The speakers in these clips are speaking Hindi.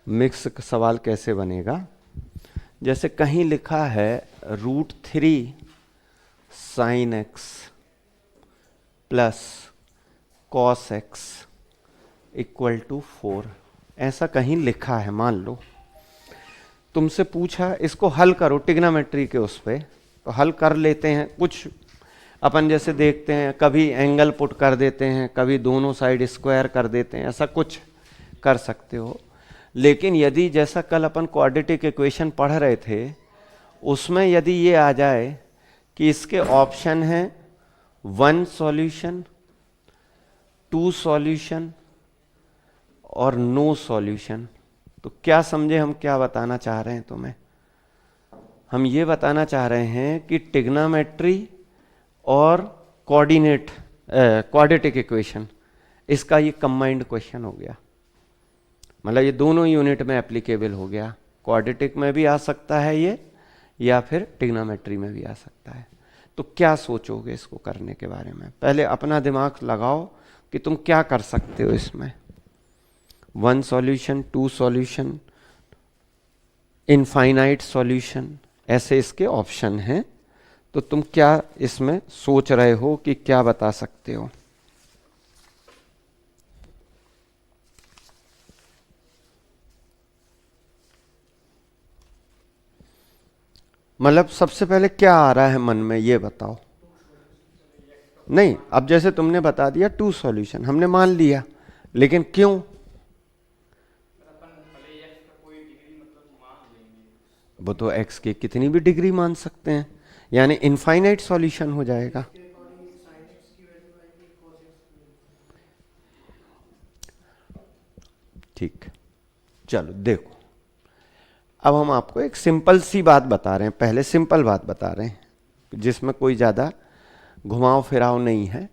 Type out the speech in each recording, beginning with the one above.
मिक्स सवाल कैसे बनेगा, जैसे कहीं लिखा है √3 sin x plus cos x equal to 4, ऐसा कहीं लिखा है। मान लो तुमसे पूछा इसको हल करो ट्रिग्नोमेट्री के उस पे, तो हल कर लेते हैं। कुछ अपन जैसे देखते हैं, कभी एंगल पुट कर देते हैं, कभी दोनों साइड स्क्वायर कर देते हैं, ऐसा कुछ कर सकते हो। लेकिन यदि जैसा कल अपन क्वाड्रेटिक इक्वेशन पढ़ रहे थे, उसमें यदि ये आ जाए कि इसके ऑप्शन हैं 1 सॉल्यूशन, 2 सॉल्यूशन और नो सॉल्यूशन, तो क्या समझे हम क्या बताना चाह रहे हैं तुम्हें? हम ये बताना चाह रहे हैं कि ट्रिग्नोमेट्री और कोऑर्डिनेट क्वाड्रेटिक इक्वेशन, इसका ये कंबाइंड क्वेश्चन हो गया। मतलब ये दोनों यूनिट में एप्लीकेबल हो गया। क्वाड्रेटिक में भी आ सकता है ये, या फिर ट्रिग्नोमेट्री में भी आ सकता है। तो क्या सोचोगे इसको करने के बारे में? पहले अपना दिमाग लगाओ कि तुम क्या कर सकते हो इसमें। 1 सॉल्यूशन, 2 सॉल्यूशन, इनफाइनाइट सॉल्यूशन, ऐसे इसके ऑप्शन हैं। तो तुम क्या इसमें सोच रहे हो कि क्या बता सकते हो? मतलब सबसे पहले क्या आ रहा है मन में, ये बताओ। नहीं, अब जैसे तुमने बता दिया 2 सॉल्यूशन, हमने मान लिया, लेकिन क्यों? वो तो x की कितनी भी डिग्री मान सकते हैं, यानी इनफाइनाइट सॉल्यूशन हो जाएगा। ठीक, चलो देखो, अब हम आपको एक सिंपल सी बात बता रहे हैं। पहले सिंपल बात बता रहे हैं जिसमें कोई ज़्यादा घुमाव फिराव नहीं है।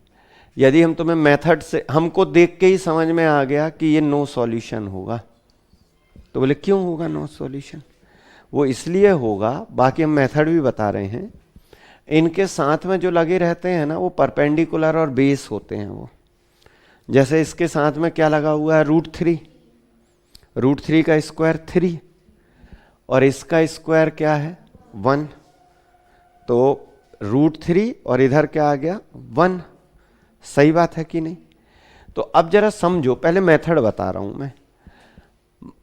यदि हम तुम्हें मेथड से, हमको देख के ही समझ में आ गया कि ये नो सॉल्यूशन होगा, तो बोले क्यों होगा नो सॉल्यूशन? वो इसलिए होगा, बाकी हम मेथड भी बता रहे हैं, इनके साथ में जो लगे रहते हैं ना, वो परपेंडिकुलर और बेस होते हैं। वो जैसे इसके साथ में क्या लगा हुआ है, √3, √3 का स्क्वायर 3, और इसका स्क्वायर क्या है 1, तो √3 और इधर क्या आ गया 1। सही बात है कि नहीं? तो अब जरा समझो, पहले मेथड बता रहा हूं मैं।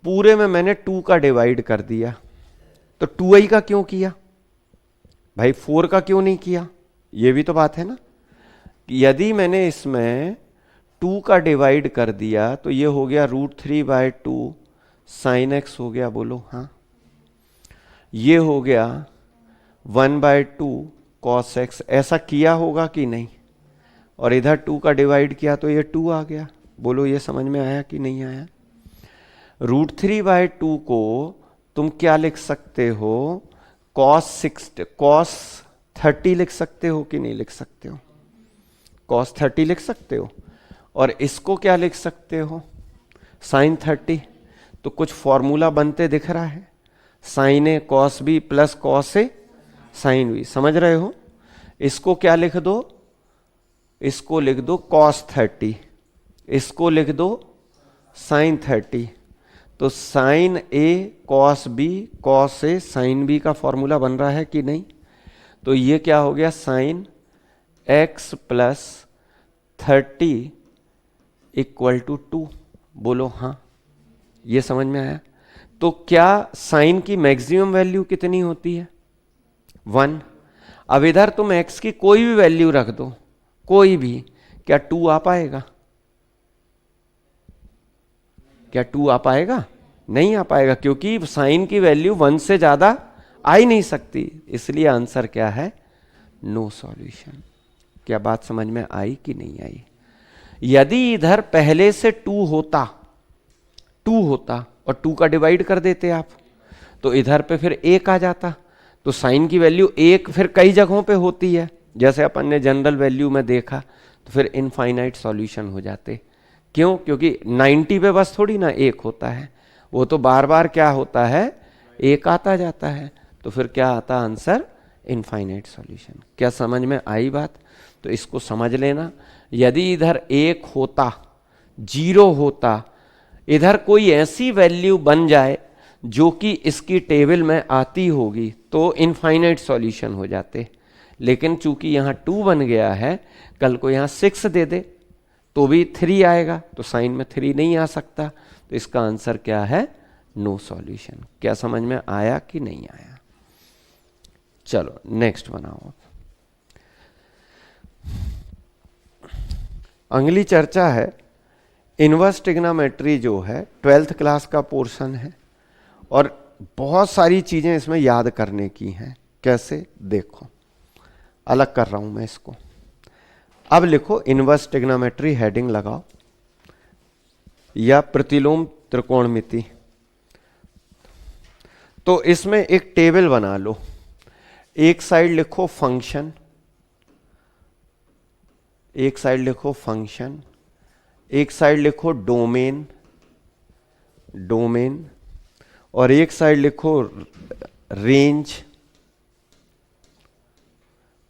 पूरे में मैंने 2 का डिवाइड कर दिया, तो 2i का क्यों किया भाई, 4 का क्यों नहीं किया? ये भी तो बात है ना। यदि मैंने इसमें 2 का डिवाइड कर दिया तो ये हो गया √3/2 sin x हो गया, बोलो हाँ। ये हो गया 1/2 cos x, ऐसा किया होगा कि नहीं? और इधर 2 का डिवाइड किया तो ये 2 आ गया, बोलो ये समझ में आया कि नहीं आया? √3/2 को तुम क्या लिख सकते हो, cos 30 लिख सकते हो कि नहीं लिख सकते हो? cos 30 लिख सकते हो। और इसको क्या लिख सकते हो, sin 30। तो कुछ फॉर्मूला बनते दिख रहा है, sin a cos b plus cos a sin b, समझ रहे हो? इसको क्या लिख दो, इसको लिख दो cos 30, इसको लिख दो sin 30। तो sin a cos b cos a sin b का फॉर्मूला बन रहा है कि नहीं? तो ये क्या हो गया, sin x plus 30 equal to 2, बोलो हाँ। ये समझ में आया? तो क्या sin की मैक्सिमम वैल्यू कितनी होती है 1। अब इधर तुम x की कोई भी वैल्यू रख दो, कोई भी, क्या 2 आ पाएगा? क्या 2 आ पाएगा? नहीं आ पाएगा, क्योंकि साइन की वैल्यू 1 से ज्यादा आ ही नहीं सकती। इसलिए आंसर क्या है, नो सॉल्यूशन। क्या बात समझ में आई कि नहीं आई? यदि इधर पहले से 2 होता और 2 का डिवाइड कर देते आप, तो इधर पे फिर 1 आ जाता। तो साइन की वैल्यू 1 फिर कई जगहों पे होती है, जैसे अपन ने जनरल वैल्यू में देखा, तो फिर इनफाइनाइट सॉल्यूशन हो जाते। क्यों? क्योंकि 90 पे बस थोड़ी ना 1 होता है, वो तो बार बार क्या होता है, 1 आता जाता है। तो फिर क्या आता आंसर, इनफाइनाइट सॉल्यूशन। क्या समझ में आई बात? तो इसको समझ लेना। यदि इधर 1 होता, 0 होता, इधर कोई ऐसी वैल्यू बन जाए जो कि इसकी टेबल में आती होगी तो इनफाइनाइट सॉल्यूशन हो जाते, लेकिन चूंकि यहाँ 2 बन गया है, कल को यहाँ 6 दे दे तो भी 3 आएगा, तो साइन में 3 नहीं आ सकता, तो इसका आंसर क्या है, नो सॉल्यूशन। क्या समझ में आया कि नहीं आया? चलो नेक्स्ट बनाओ। अगली चर्चा है इनवर्स ट्रिग्नोमेट्री, जो है 12th क्लास का पोर्शन है और बहुत सारी चीजें इसमें याद करने की हैं। कैसे, देखो अलग कर रहा हूं मैं इसको। अब लिखो इनवर्स ट्रिग्नोमेट्री, हेडिंग लगाओ, या प्रतिलोम त्रिकोणमिति। तो इसमें एक टेबल बना लो, एक साइड लिखो फंक्शन, एक साइड लिखो फंक्शन, एक साइड लिखो डोमेन, डोमेन, और एक साइड लिखो रेंज,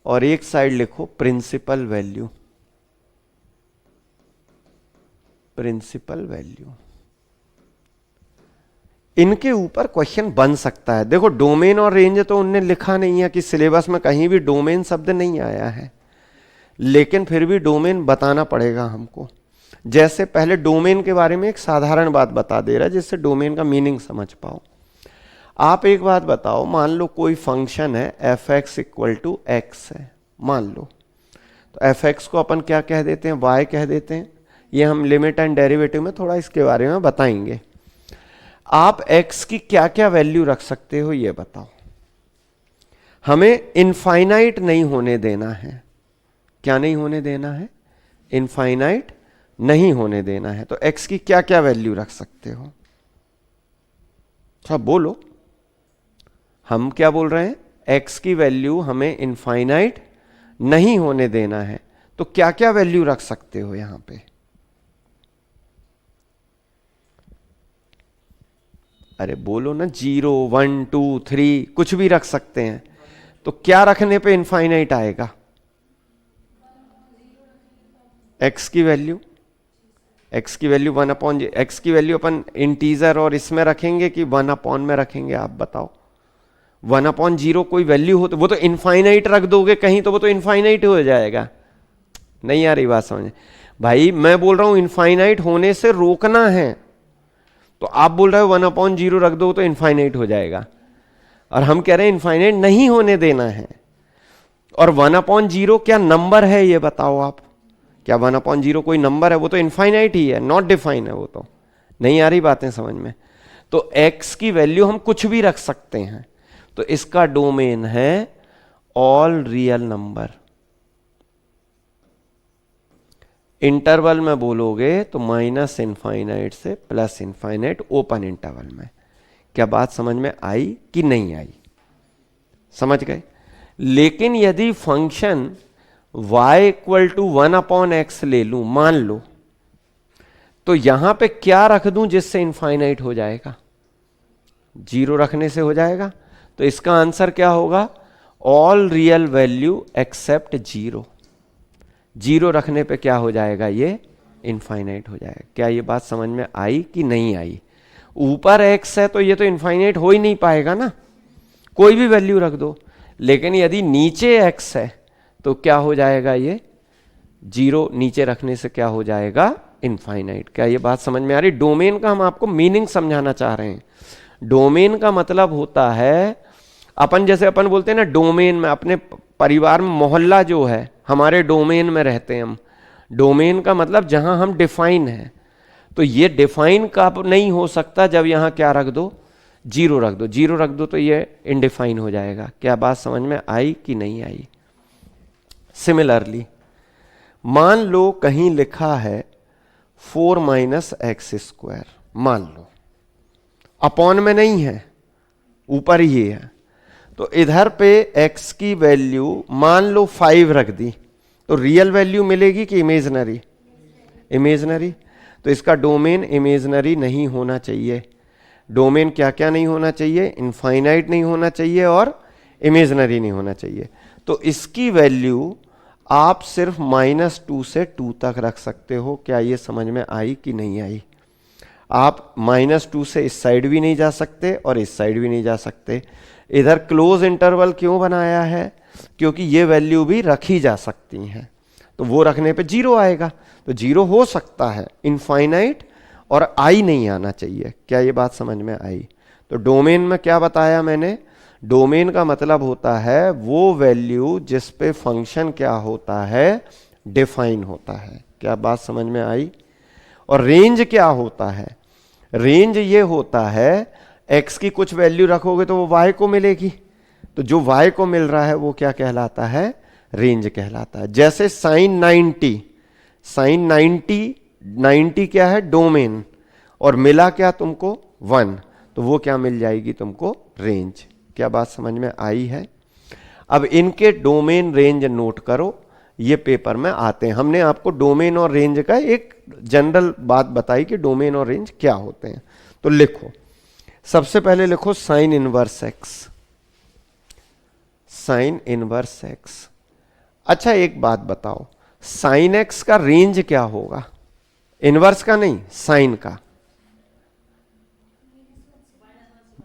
और एक साइड लिखो प्रिंसिपल वैल्यू, प्रिंसिपल वैल्यू। इनके ऊपर क्वेश्चन बन सकता है। देखो डोमेन और रेंज तो उनने लिखा नहीं है कि सिलेबस में कहीं भी डोमेन शब्द नहीं आया है, लेकिन फिर भी डोमेन बताना पड़ेगा हमको। जैसे पहले डोमेन के बारे में एक साधारण बात बता दे रहा है जिससे डोमेन का मीनिंग समझ पाओ। आप एक बात बताओ, मान लो कोई फंक्शन है F X equal to X है, मान लो, तो एफ एक्स को अपन क्या कह देते हैं, वाई कह देते हैं। ये हम लिमिट एंड डेरिवेटिव में थोड़ा इसके बारे में बताएंगे। आप एक्स की क्या क्या वैल्यू रख सकते हो ये बताओ। हमें इनफाइनाइट नहीं होने देना है। क्या नहीं होने देना है, इनफाइनाइट नहीं होने देना है। तो एक्स की क्या क्या वैल्यू रख सकते हो, अच्छा बोलो। हम क्या बोल रहे हैं, एक्स की वैल्यू हमें इनफाइनाइट नहीं होने देना है, तो क्या क्या वैल्यू रख सकते हो यहां पे? अरे बोलो ना, 0 1 2 3 कुछ भी रख सकते हैं। तो क्या रखने पे इनफाइनाइट आएगा? एक्स की वैल्यू, एक्स की वैल्यू 1 अपॉन, एक्स की वैल्यू अपन इंटीजर और इसमें रखेंगे कि 1 अपॉन में रखेंगे, आप बताओ। 1 अपॉन 0 कोई वैल्यू हो तो वो तो इनफाइनाइट रख दोगे कहीं, तो वो तो इनफाइनाइट हो जाएगा। नहीं आ रही बात समझ भाई? मैं बोल रहा हूं इनफाइनाइट होने से रोकना है, तो आप बोल रहे हो 1 अपॉन 0 रख दो तो इनफाइनाइट हो जाएगा, और हम कह रहे हैं इनफाइनाइट नहीं होने देना है। और 1 अपॉन 0 क्या नंबर है ये बताओ आप? क्या 1 अपॉन 0 कोई नंबर है? वो तो इनफाइनाइट ही है, नॉट डिफाइन है वो तो। नहीं आ रही बातें समझ में? तो x की वैल्यू हम कुछ भी रख सकते हैं, तो इसका डोमेन है ऑल रियल नंबर। इंटरवल में बोलोगे तो माइनस इनफाइनाइट से प्लस इनफाइनाइट, ओपन इंटरवल में। क्या बात समझ में आई कि नहीं आई? समझ गए? लेकिन यदि function y equal to 1 upon X ले लूं, मान लो, तो यहां पे क्या रख दूं जिससे इनफाइनाइट हो जाएगा? 0 रखने से हो जाएगा। तो इसका आंसर क्या होगा? All real value accept 0। 0 रखने पे क्या हो जाएगा? ये इनफाइनाइट हो जाएगा। क्या ये बात समझ में आई कि नहीं आई? ऊपर x है तो ये तो इनफाइनाइट हो ही नहीं पाएगा ना, कोई भी वैल्यू रख दो। लेकिन यदि नीचे x है तो क्या हो जाएगा? ये 0 नीचे रखने से क्या हो जाएगा? इनफाइनाइट। क्या ये बात समझ में आ रही? डोमेन का हम आपको मीनिंग समझाना चाह रहे हैं। डोमेन का मतलब होता है, अपन जैसे अपन बोलते हैं ना, डोमेन में अपने परिवार में मोहल्ला जो है, हमारे डोमेन में रहते हैं हम। डोमेन का मतलब जहां हम डिफाइन है। तो ये डिफाइन कब नहीं हो सकता? जब यहां क्या रख दो? 0 रख दो। 0 रख दो तो ये इनडिफाइन हो जाएगा। क्या बात समझ में आई कि नहीं आई? सिमिलरली मान लो कहीं लिखा है 4 माइनस एक्स स्क्वायर, मान लो, अपॉन में नहीं है, ऊपर ही है। तो इधर पे x की वैल्यू मान लो 5 रख दी, तो रियल वैल्यू मिलेगी कि इमेजनरी? इमेजनरी। तो इसका डोमेन इमेजनरी नहीं होना चाहिए। डोमेन क्या क्या नहीं होना चाहिए? इनफाइनाइट नहीं होना चाहिए और इमेजनरी नहीं होना चाहिए। तो इसकी वैल्यू आप सिर्फ -2 से 2 तक रख सकते हो। क्या ये समझ में आई कि नहीं आई? आप -2 से इस साइड भी नहीं जा सकते और इस साइड भी नहीं जा सकते। इधर क्लोज इंटरवल क्यों बनाया है? क्योंकि ये वैल्यू भी रखी जा सकती हैं, तो वो रखने पे 0 आएगा। तो 0 हो सकता है इनफाइनाइट, और आई नहीं आना चाहिए। क्या ये बात समझ में आई? तो डोमेन में क्या बताया मैंने? डोमेन का मतलब होता है वो वैल्यू जिस पे फंक्शन क्या होता है, डिफाइन होता है। क्या बात समझ में आई? और रेंज क्या होता है? रेंज ये होता है x की कुछ वैल्यू रखोगे तो वो y को मिलेगी, तो जो y को मिल रहा है वो क्या कहलाता है? रेंज कहलाता है। जैसे sin 90, sin 90 क्या है? डोमेन, और मिला क्या तुमको? 1, तो वो क्या मिल जाएगी तुमको? रेंज। क्या बात समझ में आई है? अब इनके डोमेन रेंज नोट करो, ये पेपर में आते हैं। हमने आपको डोमेन और रेंज का एक जनरल बात बताई कि डोमेन और रेंज क्या होते हैं। तो लिखो, सबसे पहले लिखो sine inverse x, sine inverse x. अच्छा एक बात बताओ, साइन एक्स का रेंज क्या होगा? इनवर्स का नहीं, साइन का।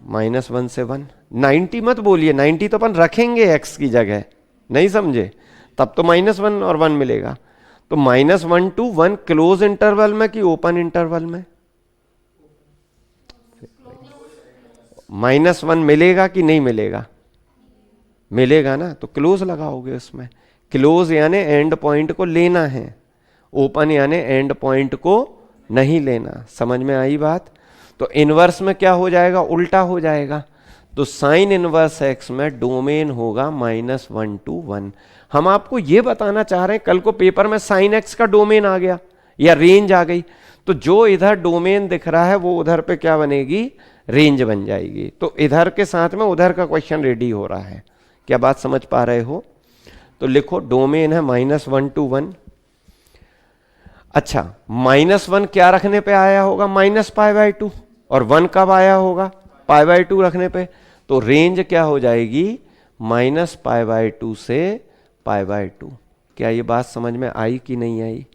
-1 से 1। 90 मत बोलिए, 90 तो अपन रखेंगे x की जगह, नहीं समझे? तब तो -1 और 1 मिलेगा। तो -1 to 1 क्लोज इंटरवल में कि ओपन इंटरवल में? -1 मिलेगा कि नहीं मिलेगा? मिलेगा ना, तो क्लोज लगाओगे उसमें। क्लोज यानी एंड पॉइंट को लेना है, ओपन यानी एंड पॉइंट को नहीं लेना। समझ में आई बात? तो इनवर्स में क्या हो जाएगा? उल्टा हो जाएगा। तो साइन इनवर्स एक्स में डोमेन होगा -1 to 1। हम आपको यह बताना चाह रहे हैं, कल को पेपर में साइन एक्स का डोमेन आ गया या रेंज आ गई, तो जो इधर डोमेन दिख रहा है वो उधर पे क्या बनेगी? रेंज बन जाएगी। तो इधर के साथ में उधर का क्वेश्चन रेडी हो रहा है। क्या बात समझ पा रहे हो? तो लिखो डोमेन है -1 to 1। अच्छा, -1 क्या रखने पे आया होगा? -π/2। और 1 कब आया होगा? π/2 रखने पे। तो रेंज क्या हो जाएगी? -π/2 से π/2। क्या ये बात समझ में आई कि नहीं आई?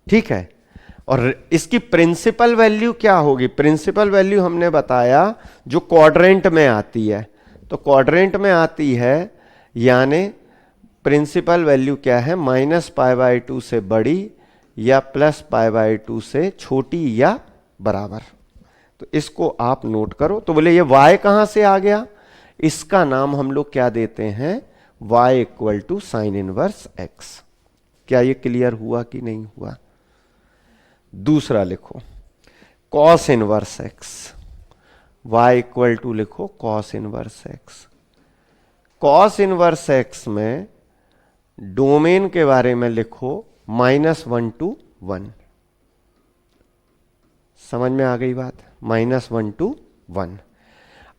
ठीक है। और इसकी प्रिंसिपल वैल्यू क्या होगी? प्रिंसिपल वैल्यू हमने बताया जो क्वाड्रेंट में आती है। तो क्वाड्रेंट में आती है यानी प्रिंसिपल वैल्यू क्या है? -π/2 से बड़ी या +π/2 से छोटी या बराबर। तो इसको आप नोट करो। तो बोले ये y कहां से आ गया? इसका नाम हम लोग क्या देते हैं? y = sign inverse x। क्या ये क्लियर हुआ कि नहीं हुआ? दूसरा लिखो cos इनवर्स x, y = लिखो cos inverse x। cos inverse x में डोमेन के बारे में लिखो -1 to 1। समझ में आ गई बात? -1 to 1।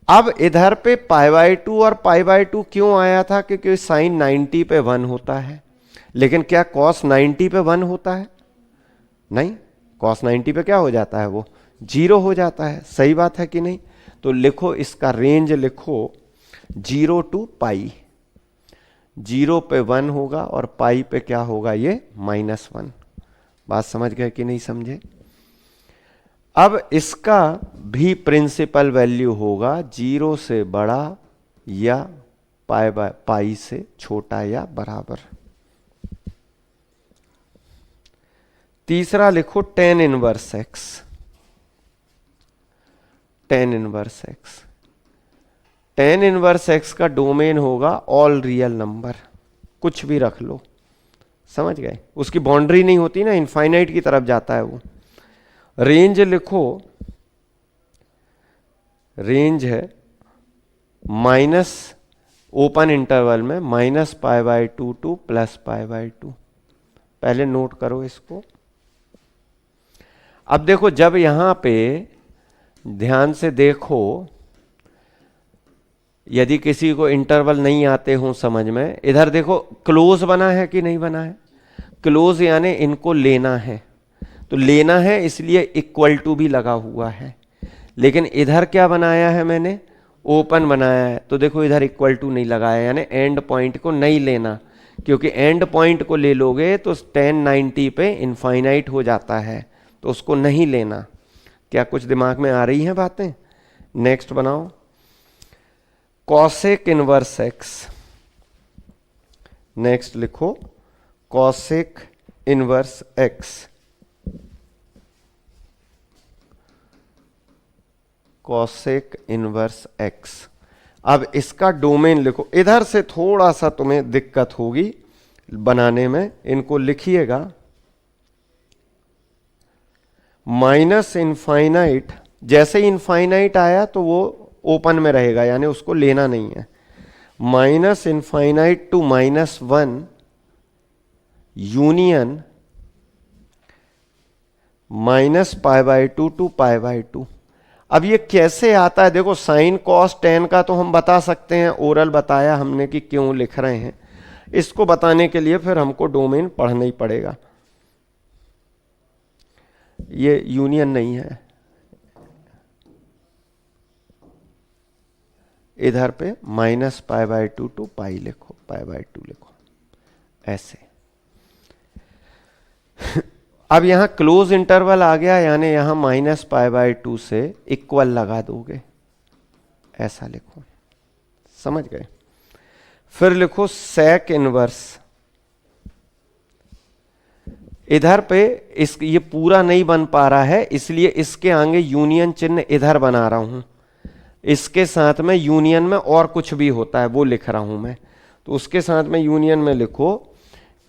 अब इधर पे π/2 और π/2 क्यों आया था? क्योंकि साइन 90 पे 1 होता है। लेकिन क्या cos 90 पे 1 होता है? नहीं, cos 90 पे क्या हो जाता है? वो 0 हो जाता है। सही बात है कि नहीं? तो लिखो इसका रेंज लिखो 0 to π। 0 पे 1 होगा और पाई पे क्या होगा? ये -1। बात समझ गए कि नहीं समझे? अब इसका भी प्रिंसिपल वैल्यू होगा 0 से बड़ा या पाई से छोटा या बराबर। तीसरा लिखो tan inverse x। tan inverse x, tan inverse x का डोमेन होगा ऑल रियल नंबर। कुछ भी रख लो, समझ गए? उसकी बाउंड्री नहीं होती ना, इनफाइनाइट की तरफ जाता है वो। रेंज लिखो, रेंज है माइनस ओपन इंटरवल में -π/2 to +π/2। पहले नोट करो इसको। अब देखो, जब यहां पे ध्यान से देखो, यदि किसी को इंटरवल नहीं आते हो समझ में, इधर देखो क्लोज बना है कि नहीं बना है? क्लोज यानी इनको लेना है, तो लेना है इसलिए इक्वल टू भी लगा हुआ है। लेकिन इधर क्या बनाया है मैंने? ओपन बनाया है। तो देखो इधर इक्वल टू नहीं लगाया, यानी एंड पॉइंट को नहीं लेना। क्योंकि एंड पॉइंट को ले लोगे तो 1090 पे इनफाइनाइट हो जाता है, तो उसको नहीं लेना। क्या कुछ दिमाग में आ रही हैं बातें? नेक्स्ट बनाओ, कॉसेक इनवर्स एक्स। नेक्स्ट लिखो cosec inverse x. Cosec inverse x. अब इसका डोमेन लिखो। इधर से थोड़ा सा तुम्हें दिक्कत होगी बनाने में, इनको लिखिएगा माइनस इनफाइनाइट। जैसे ही इनफाइनाइट आया तो वो ओपन में रहेगा, यानी उसको लेना नहीं है। Minus infinite to -1 union -π/2 to π/2। अब ये कैसे आता है? देखो साइन कॉस टेन का तो हम बता सकते हैं, ओरल बताया हमने कि क्यों लिख रहे हैं। इसको बताने के लिए फिर हमको डोमेन पढ़ना ही पड़ेगा। ये यूनियन नहीं है, इधर पे -π/2 टू π लिखो, π/2 लिखो ऐसे। अब यहां क्लोज इंटरवल आ गया, यानी यहां -π/2 से इक्वल लगा दोगे, ऐसा लिखो। समझ गए? फिर लिखो सेक इनवर्स। इधर पे ये पूरा नहीं बन पा रहा है, इसलिए इसके आगे यूनियन चिन्ह इधर बना रहा हूं। इसके साथ में यूनियन में और कुछ भी होता है वो लिख रहा हूं मैं, तो उसके साथ में यूनियन में लिखो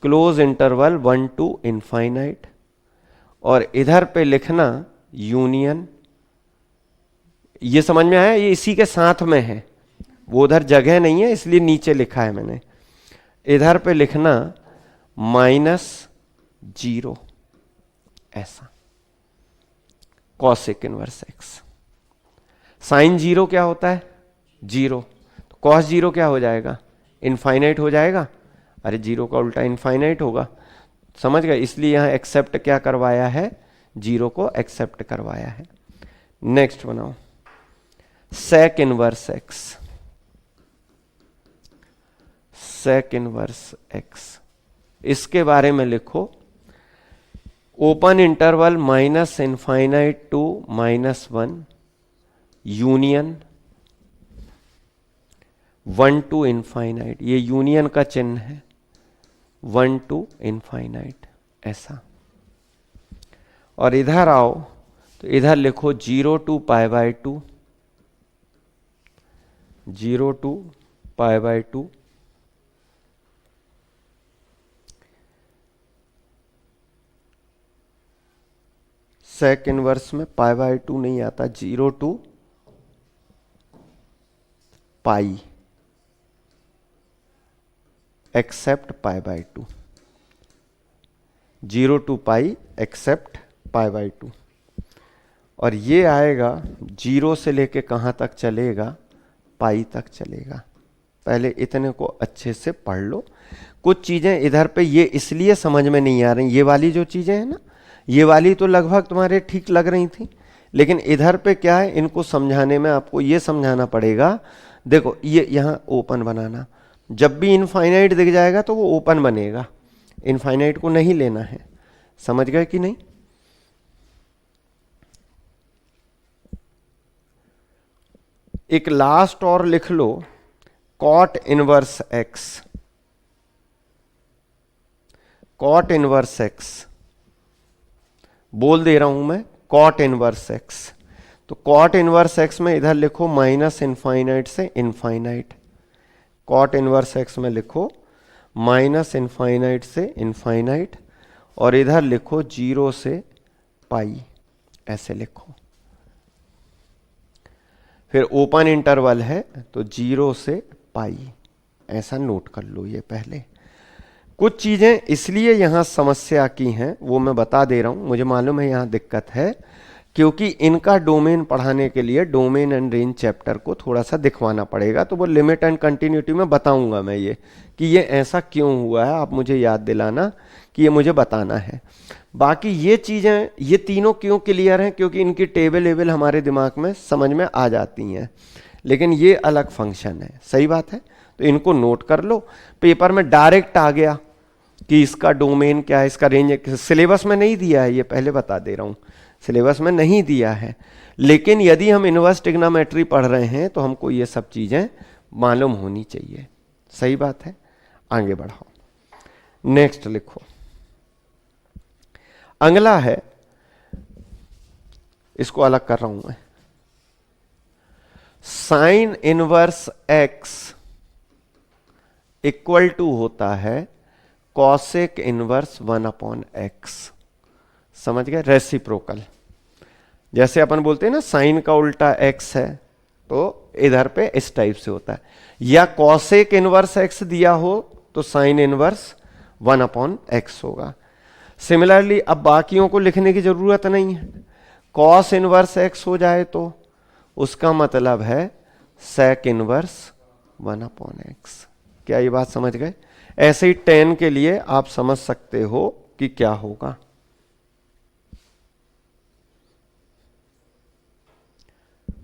क्लोज इंटरवल 1 टू इनफाइनाइट, और इधर पे लिखना यूनियन। ये समझ में आया? ये इसी के साथ में है, वो उधर जगह नहीं है इसलिए नीचे लिखा है मैंने। इधर पे लिखना -0 ऐसा, कॉसेक इनवर्स एक्स। साइन 0 क्या होता है? 0। तो कॉस 0 क्या हो जाएगा? इनफाइनाइट हो जाएगा। अरे 0 का उल्टा इनफाइनाइट होगा। समझ गए? इसलिए यहां एक्सेप्ट क्या करवाया है? 0 को एक्सेप्ट करवाया है। नेक्स्ट बनाओ sec inverse X. Sec inverse X, इसके बारे में लिखो open interval -infinite to -1 union 1 to infinite. ये यूनियन का चिन्ह है, 1 टू इनफाइनाइट ऐसा। और इधर आओ तो इधर लिखो 0 टू π/2, 0 टू π/2। सेक इनवर्स में π/2 नहीं आता, 0 टू π एक्सेप्ट π/2, 0 टू π एक्सेप्ट π/2। और ये आएगा 0 से लेके कहां तक चलेगा? π तक चलेगा। पहले इतने को अच्छे से पढ़ लो। कुछ चीजें इधर पे ये इसलिए समझ में नहीं आ रही, ये वाली जो चीजें हैं ना, ये वाली तो लगभग तुम्हारे ठीक लग रही थी, लेकिन इधर पे क्या है, इनको समझाने में आपको ये समझाना पड़ेगा। देखो ये यहां ओपन बनाना, जब भी इनफाइनाइट दिख जाएगा तो वो ओपन बनेगा, इनफाइनाइट को नहीं लेना है। समझ गए कि नहीं? एक लास्ट और लिख लो cot inverse x. Cot inverse x बोल दे रहा हूं मैं, कॉट इनवर्स एक्स। तो कॉट इनवर्स एक्स में इधर लिखो -इनफाइनाइट से इनफाइनाइट। कॉट इनवर्स एक्स में लिखो -इनफाइनाइट से इनफाइनाइट, और इधर लिखो 0 से π, ऐसे लिखो। फिर ओपन इंटरवल है तो 0 से π, ऐसा नोट कर लो। ये पहले कुछ चीजें इसलिए यहां समस्या की हैं, वो मैं बता दे रहा हूं। मुझे मालूम है यहां दिक्कत है, क्योंकि इनका डोमेन पढ़ाने के लिए डोमेन एंड रेंज चैप्टर को थोड़ा सा दिखवाना पड़ेगा। तो वो लिमिट एंड कंटिन्यूटी में बताऊंगा मैं ये कि ये ऐसा क्यों हुआ है। आप मुझे याद दिलाना कि ये मुझे बताना है। बाकी ये चीजें, ये तीनों क्यों क्लियर हैं? क्योंकि इनकी टेबल वेबल हमारे दिमाग में समझ में आ जाती हैं, लेकिन ये अलग फंक्शन है। सही बात है? तो इनको नोट कर लो, पेपर में डायरेक्ट आ गया कि इसका डोमेन क्या है, इसका रेंज। सिलेबस में नहीं दिया है, ये पहले बता दे रहा हूं, सिलेबस में नहीं दिया है, लेकिन यदि हम इनवर्स ट्रिग्नोमेट्री पढ़ रहे हैं तो हमको ये सब चीजें मालूम होनी चाहिए। सही बात है, आगे बढ़ाओ, नेक्स्ट लिखो। अगला है, इसको अलग कर रहा हूं मैं, sine inverse x equal to होता है कॉसेक इनवर्स 1/x। समझ गए, रेसिप्रोकल। जैसे अपन बोलते हैं ना साइन का उल्टा x है, तो इधर पे इस टाइप से होता है, या कॉसेक इनवर्स x दिया हो तो साइन इनवर्स 1/x होगा। सिमिलरली अब बाकियों को लिखने की जरूरत नहीं है, कॉस इनवर्स x हो जाए तो उसका मतलब है सेक इनवर्स 1/x। क्या ये बात समझ गए? ऐसे ही टेन के लिए आप समझ सकते हो कि क्या होगा।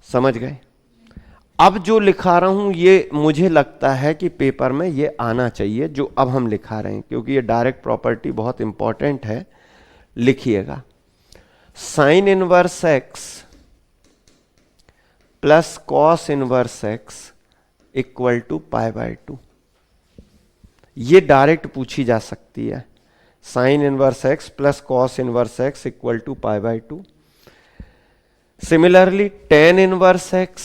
समझ गए? अब जो लिखा रहा हूं ये मुझे लगता है कि पेपर में ये आना चाहिए जो अब हम लिखा रहे हैं, क्योंकि ये डायरेक्ट प्रॉपर्टी बहुत इंपॉर्टेंट है। लिखिएगा, sine inverse x plus cos inverse x equal to π/2। ये डायरेक्ट पूछी जा सकती है, sine inverse x plus cos inverse x equal to π/2। Similarly tan inverse x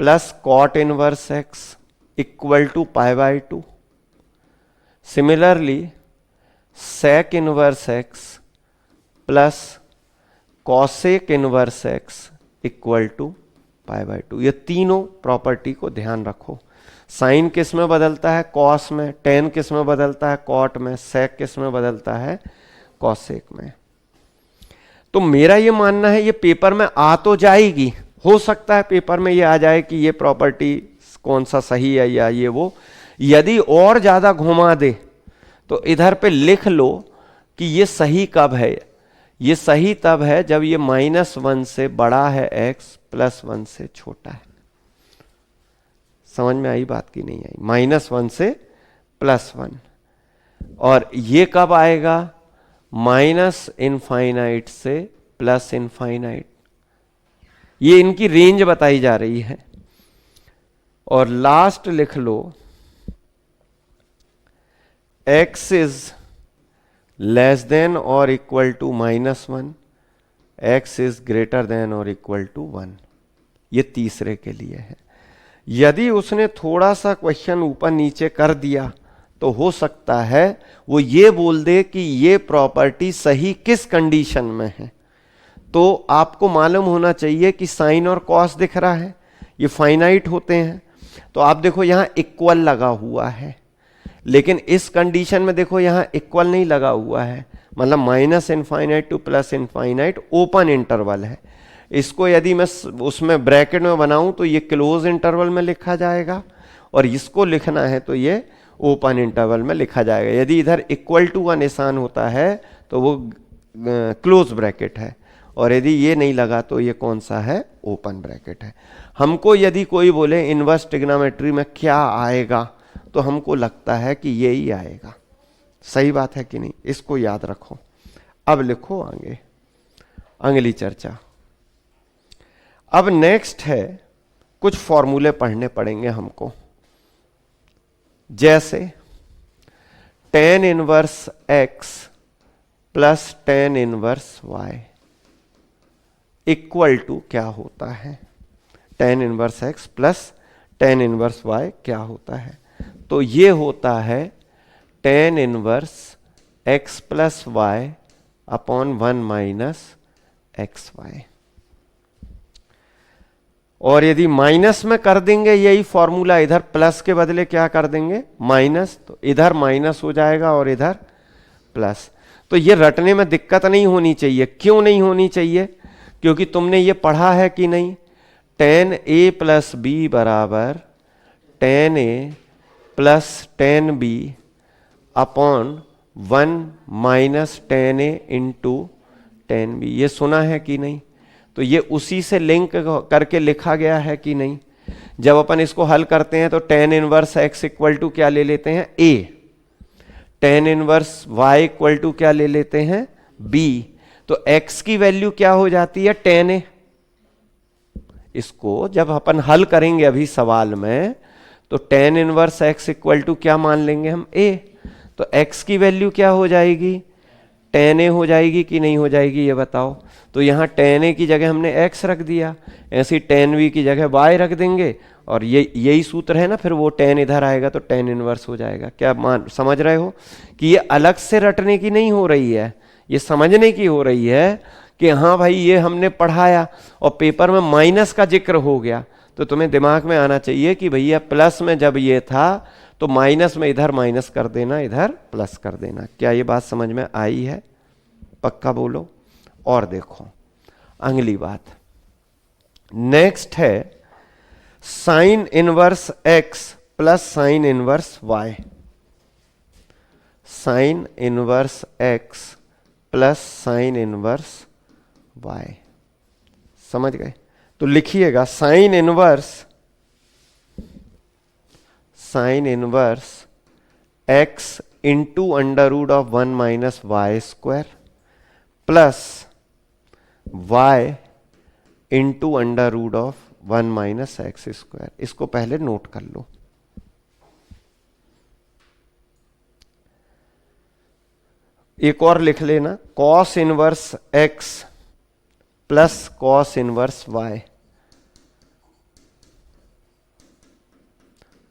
plus cot inverse x equal to π/2। Similarly sec inverse x plus cosec inverse x equal to π/2। ये तीनों प्रॉपर्टी को ध्यान रखो। साइन किस में बदलता है? कॉस में। टेन किस में बदलता है? कॉट में। सेक किस में बदलता है? कॉसेक में। तो मेरा ये मानना है ये पेपर में आ तो जाएगी, हो सकता है पेपर में ये आ जाए कि ये प्रॉपर्टी कौन सा सही है या ये वो। यदि और ज्यादा घुमा दे तो इधर पे लिख लो कि ये सही कब है। ये सही तब है जब ये -1 से बड़ा है x, +1 से छोटा है। समझ में आई बात की नहीं आई? -1 से +1। और ये कब आएगा? -इनफाइनाइट से +इनफाइनाइट। ये इनकी रेंज बताई जा रही है। और लास्ट लिख लो, x इज लेस देन और equal to -1, x is greater than और इक्वल टू 1। ये तीसरे के लिए है। यदि उसने थोड़ा सा क्वेश्चन ऊपर नीचे कर दिया तो हो सकता है वो ये बोल दे कि ये प्रॉपर्टी सही किस कंडीशन में है। तो आपको मालूम होना चाहिए कि साइन और कॉस दिख रहा है, ये फाइनाइट होते हैं। तो आप देखो यहां इक्वल लगा हुआ है, लेकिन इस कंडीशन में देखो यहां इक्वल नहीं लगा हुआ है, मतलब -infinite to +infinite open interval है। इसको यदि मैं उसमें ब्रैकेट में बनाऊं तो ये क्लोज इंटरवल में लिखा जाएगा, और इसको लिखना है तो ये ओपन इंटरवल में लिखा जाएगा। यदि इधर इक्वल टू का निशान होता है तो वो क्लोज ब्रैकेट है, और यदि ये नहीं लगा तो ये कौन सा है? ओपन ब्रैकेट है। हमको यदि कोई बोले इनवर्स ट्रिग्नोमेट्री में क्या आएगा तो हमको लगता है कि ये ही आएगा। सही बात है कि नहीं? इसको याद रखो। अब लिखो आगे अगली चर्चा। अब नेक्स्ट है, कुछ फॉर्मूले पढ़ने पड़ेंगे हमको, जैसे tan inverse x plus tan inverse y equal to क्या होता है? tan inverse x plus tan inverse y क्या होता है? तो ये होता है tan inverse x plus y upon 1 minus xy। और यदि माइनस में कर देंगे यही फॉर्मूला, इधर प्लस के बदले क्या कर देंगे? माइनस, तो इधर माइनस हो जाएगा और इधर प्लस। तो ये रटने में दिक्कत नहीं होनी चाहिए। क्यों नहीं होनी चाहिए? क्योंकि तुमने ये पढ़ा है कि नहीं, tan a प्लस बी बराबर tan a plus tan b upon 1 minus tan a into tan b। ये सुना है कि नहीं? तो ये उसी से लिंक करके लिखा गया है कि नहीं? जब अपन इसको हल करते हैं तो tan inverse x equal to क्या ले लेते हैं a, tan inverse y equal to क्या ले लेते हैं b। तो x की वैल्यू क्या हो जाती है tan a। इसको जब अपन हल करेंगे अभी सवाल में तो tan inverse x equal to क्या मान लेंगे हम a। तो x की वैल्यू क्या हो जाएगी tan a हो जाएगी कि नहीं हो जाएगी ये बताओ। तो यहाँ tan a की जगह हमने x रख दिया, ऐसी tan v की जगह y रख देंगे और ये यही सूत्र है ना, फिर वो tan इधर आएगा तो tan इनवर्स हो जाएगा। क्या समझ रहे हो कि ये अलग से रटने की नहीं हो रही है, ये समझने की हो रही है कि हाँ भाई ये हमने पढ़ाया और पेपर में माइनस का जिक्र हो गया तो तुम्हें दिमाग में आना चाहिए कि भैया प्लस में जब ये था तो माइनस में इधर माइनस कर देना, इधर प्लस कर देना। क्या ये बात समझ में आई है? पक्का बोलो। और देखो अगली बात, नेक्स्ट है sine inverse x plus sine inverse y। Sine inverse x plus sine inverse y, समझ गए? तो लिखिएगा sine inverse x into under root of 1 minus Y square plus y into under root of 1 minus X square. इसको पहले नोट कर लो। एक और लिख लेना, cos inverse x plus cos inverse y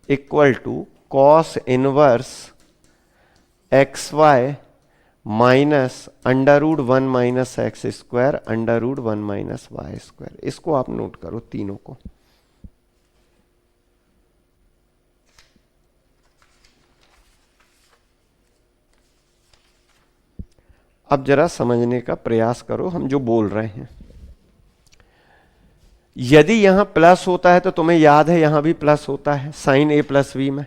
equal to cos inverse X Y minus under root 1 minus X square under root 1 minus Y square. इसको आप नोट करो तीनों को। अब जरा समझने का प्रयास करो हम जो बोल रहे हैं। यदि यहां प्लस होता है तो तुम्हें याद है यहां भी प्लस होता है साइन ए प्लस वी में,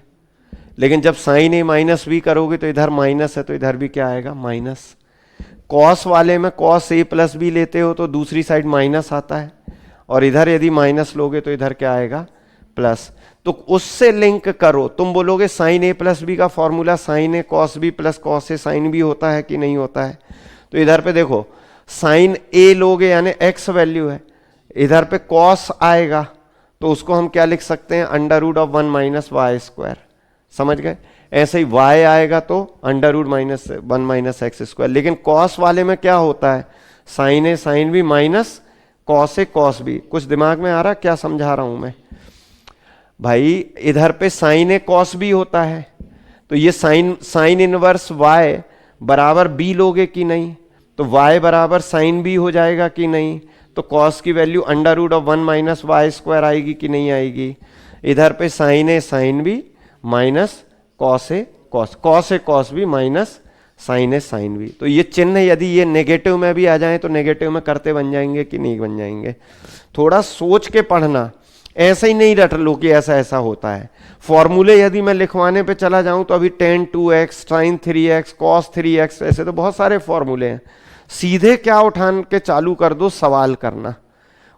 लेकिन जब साइन ए माइनस वी करोगे तो इधर माइनस है तो इधर भी क्या आएगा माइनस। कॉस वाले में कॉस ए प्लस बी लेते हो तो दूसरी साइड माइनस आता है और इधर यदि माइनस लोगे तो इधर क्या आएगा प्लस। तो उससे लिंक करो, तुम बोलोगे साइन ए प्लस बी का formula sine A cos B plus cos A sine B होता है कि नहीं होता है। तो इधर पे देखो साइन ए लोगे यानी एक्स वैल्यू है, इधर पे कॉस आएगा तो उसको हम क्या लिख सकते हैं under root of 1 minus Y square. समझ गए? ऐसे ही y आएगा तो under root minus 1 minus X square. लेकिन कॉस वाले में क्या होता है sine A sine B minus cos A cos B. कुछ दिमाग में आ रहा क्या समझा रहा हूं मैं भाई? इधर पे साइन ए कॉस बी होता है तो ये साइन इनवर्स y बराबर b लोगे कि नहीं, तो y बराबर साइन बी हो जाएगा कि नहीं। तो कॉस की value under root of 1 minus Y square आएगी कि नहीं आएगी। इधर पे sine A sine B minus cos A cos B minus sine A sine B. तो ये चिन्ह यदि ये नेगेटिव में भी आ जाए तो नेगेटिव में करते बन जाएंगे कि नहीं बन जाएंगे। थोड़ा सोच के पढ़ना, ऐसा ही नहीं रट लो कि ऐसा ऐसा होता है। फॉर्मूले यदि मैं लिखवाने पे चला जाऊं तो अभी tan 2x sin 3x cos 3x ऐसे तो बहुत सारे फॉर्मूले हैं। सीधे क्या उठान के चालू कर दो सवाल करना,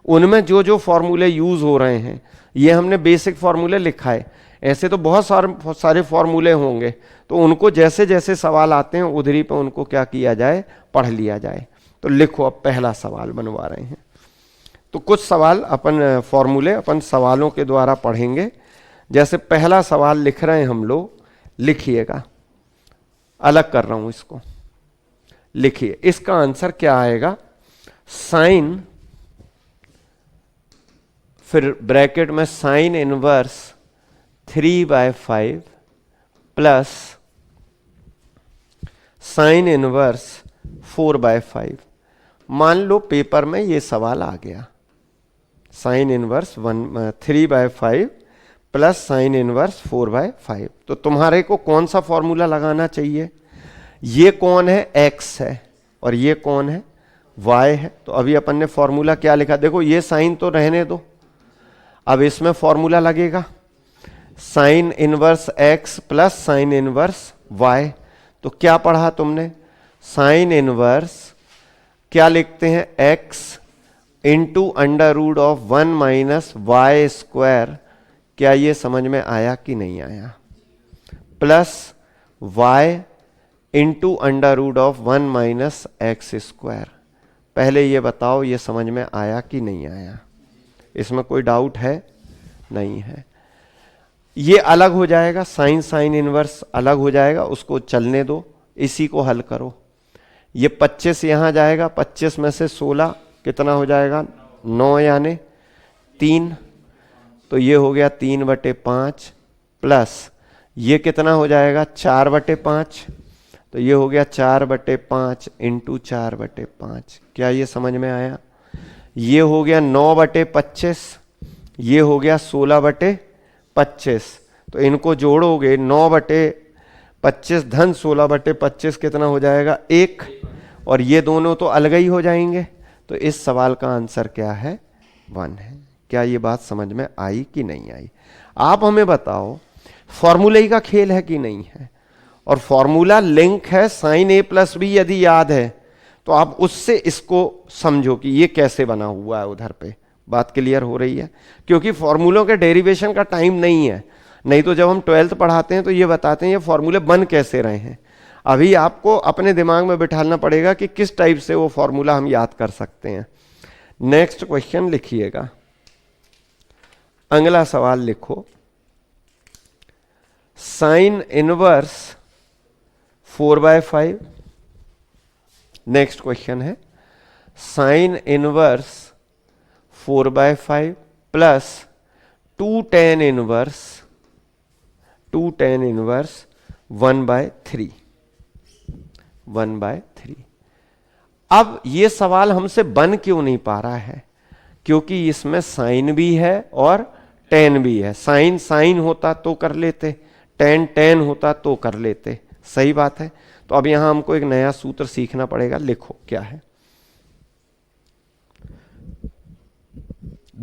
उनमें जो जो फॉर्मूले यूज हो रहे हैं ये हमने बेसिक फॉर्मूले लिखा है। ऐसे तो बहुत सारे फॉर्मूले होंगे तो उनको जैसे जैसे सवाल आते हैं उधरी पे उनको क्या किया जाए पढ़ लिया जाए। तो लिखो अब पहला सवाल बनवा रहे हैं तो कुछ सवाल अपन फॉर्मूले अपन सवालों के द्वारा पढ़ेंगे। जैसे पहला सवाल लिख रहे हैं हम लोग, लिखिएगा, अलग कर रहा हूं इसको, लिखिए इसका आंसर क्या आएगा साइन, फिर ब्रैकेट में sine inverse 3/5 plus sine inverse 4/5। मान लो पेपर में ये सवाल आ गया sine inverse 3/5 plus sine inverse 4/5। तो तुम्हारे को कौन सा फॉर्मूला लगाना चाहिए? ये कौन है x है और ये कौन है y है। तो अभी अपन ने फॉर्मूला क्या लिखा, देखो ये साइन तो रहने दो, अब इसमें फॉर्मूला लगेगा sign inverse x plus sine inverse y। तो क्या पढ़ा तुमने, साइन इनवर्स क्या लिखते हैं x into under root of 1 minus Y square, क्या ये समझ में आया कि नहीं आया? Plus y into under root of 1 minus X square. पहले ये बताओ ये समझ में आया कि नहीं आया? इसमें कोई डाउट है? नहीं है। ये अलग हो जाएगा, साइन साइन इनवर्स अलग हो जाएगा, उसको चलने दो, इसी को हल करो। ये 25 यहां जाएगा, 25 में से 16 कितना हो जाएगा? 9 यानी 3, तो ये हो गया 3/5 प्लस ये कितना हो जाएगा? 4/5, तो ये हो गया 4/5 इंटू 4/5। क्या ये समझ में आया? ये हो गया 9/25, ये हो गया 16/25, तो इनको जोड़ोगे 9/25 धन 16/25 कितना हो जाएगा? 1, और ये दोनों तो अलग ही हो जाएंगे। तो इस सवाल का आंसर क्या है? 1 है। क्या ये बात समझ में आई कि नहीं आई? आप हमें बताओ फॉर्मूले का खेल है कि नहीं है? और फॉर्मूला लिंक है साइन a प्लस बी, यदि याद है तो आप उससे इसको समझो कि ये कैसे बना हुआ है। उधर पे बात क्लियर हो रही है? क्योंकि फॉर्मूलों के डेरिवेशन का टाइम नहीं है, नहीं तो जब हम 12th पढ़ाते हैं तो ये बताते हैं ये फॉर्मूले बन कैसे रहे हैं। अभी आपको अपने दिमाग में बिठाना पड़ेगा कि किस टाइप से वो फॉर्मूला हम याद कर सकते हैं। नेक्स्ट क्वेश्चन लिखिएगा, अगला सवाल लिखो, साइन इनवर्स 4/5। नेक्स्ट क्वेश्चन है sine inverse 4/5 plus 2 tan inverse 1/3। अब ये सवाल हमसे बन क्यों नहीं पा रहा है? क्योंकि इसमें साइन भी है और टेन भी है। साइन साइन होता तो कर लेते, टेन टेन होता तो कर लेते। सही बात है। तो अब यहां हमको एक नया सूत्र सीखना पड़ेगा। लिखो क्या है,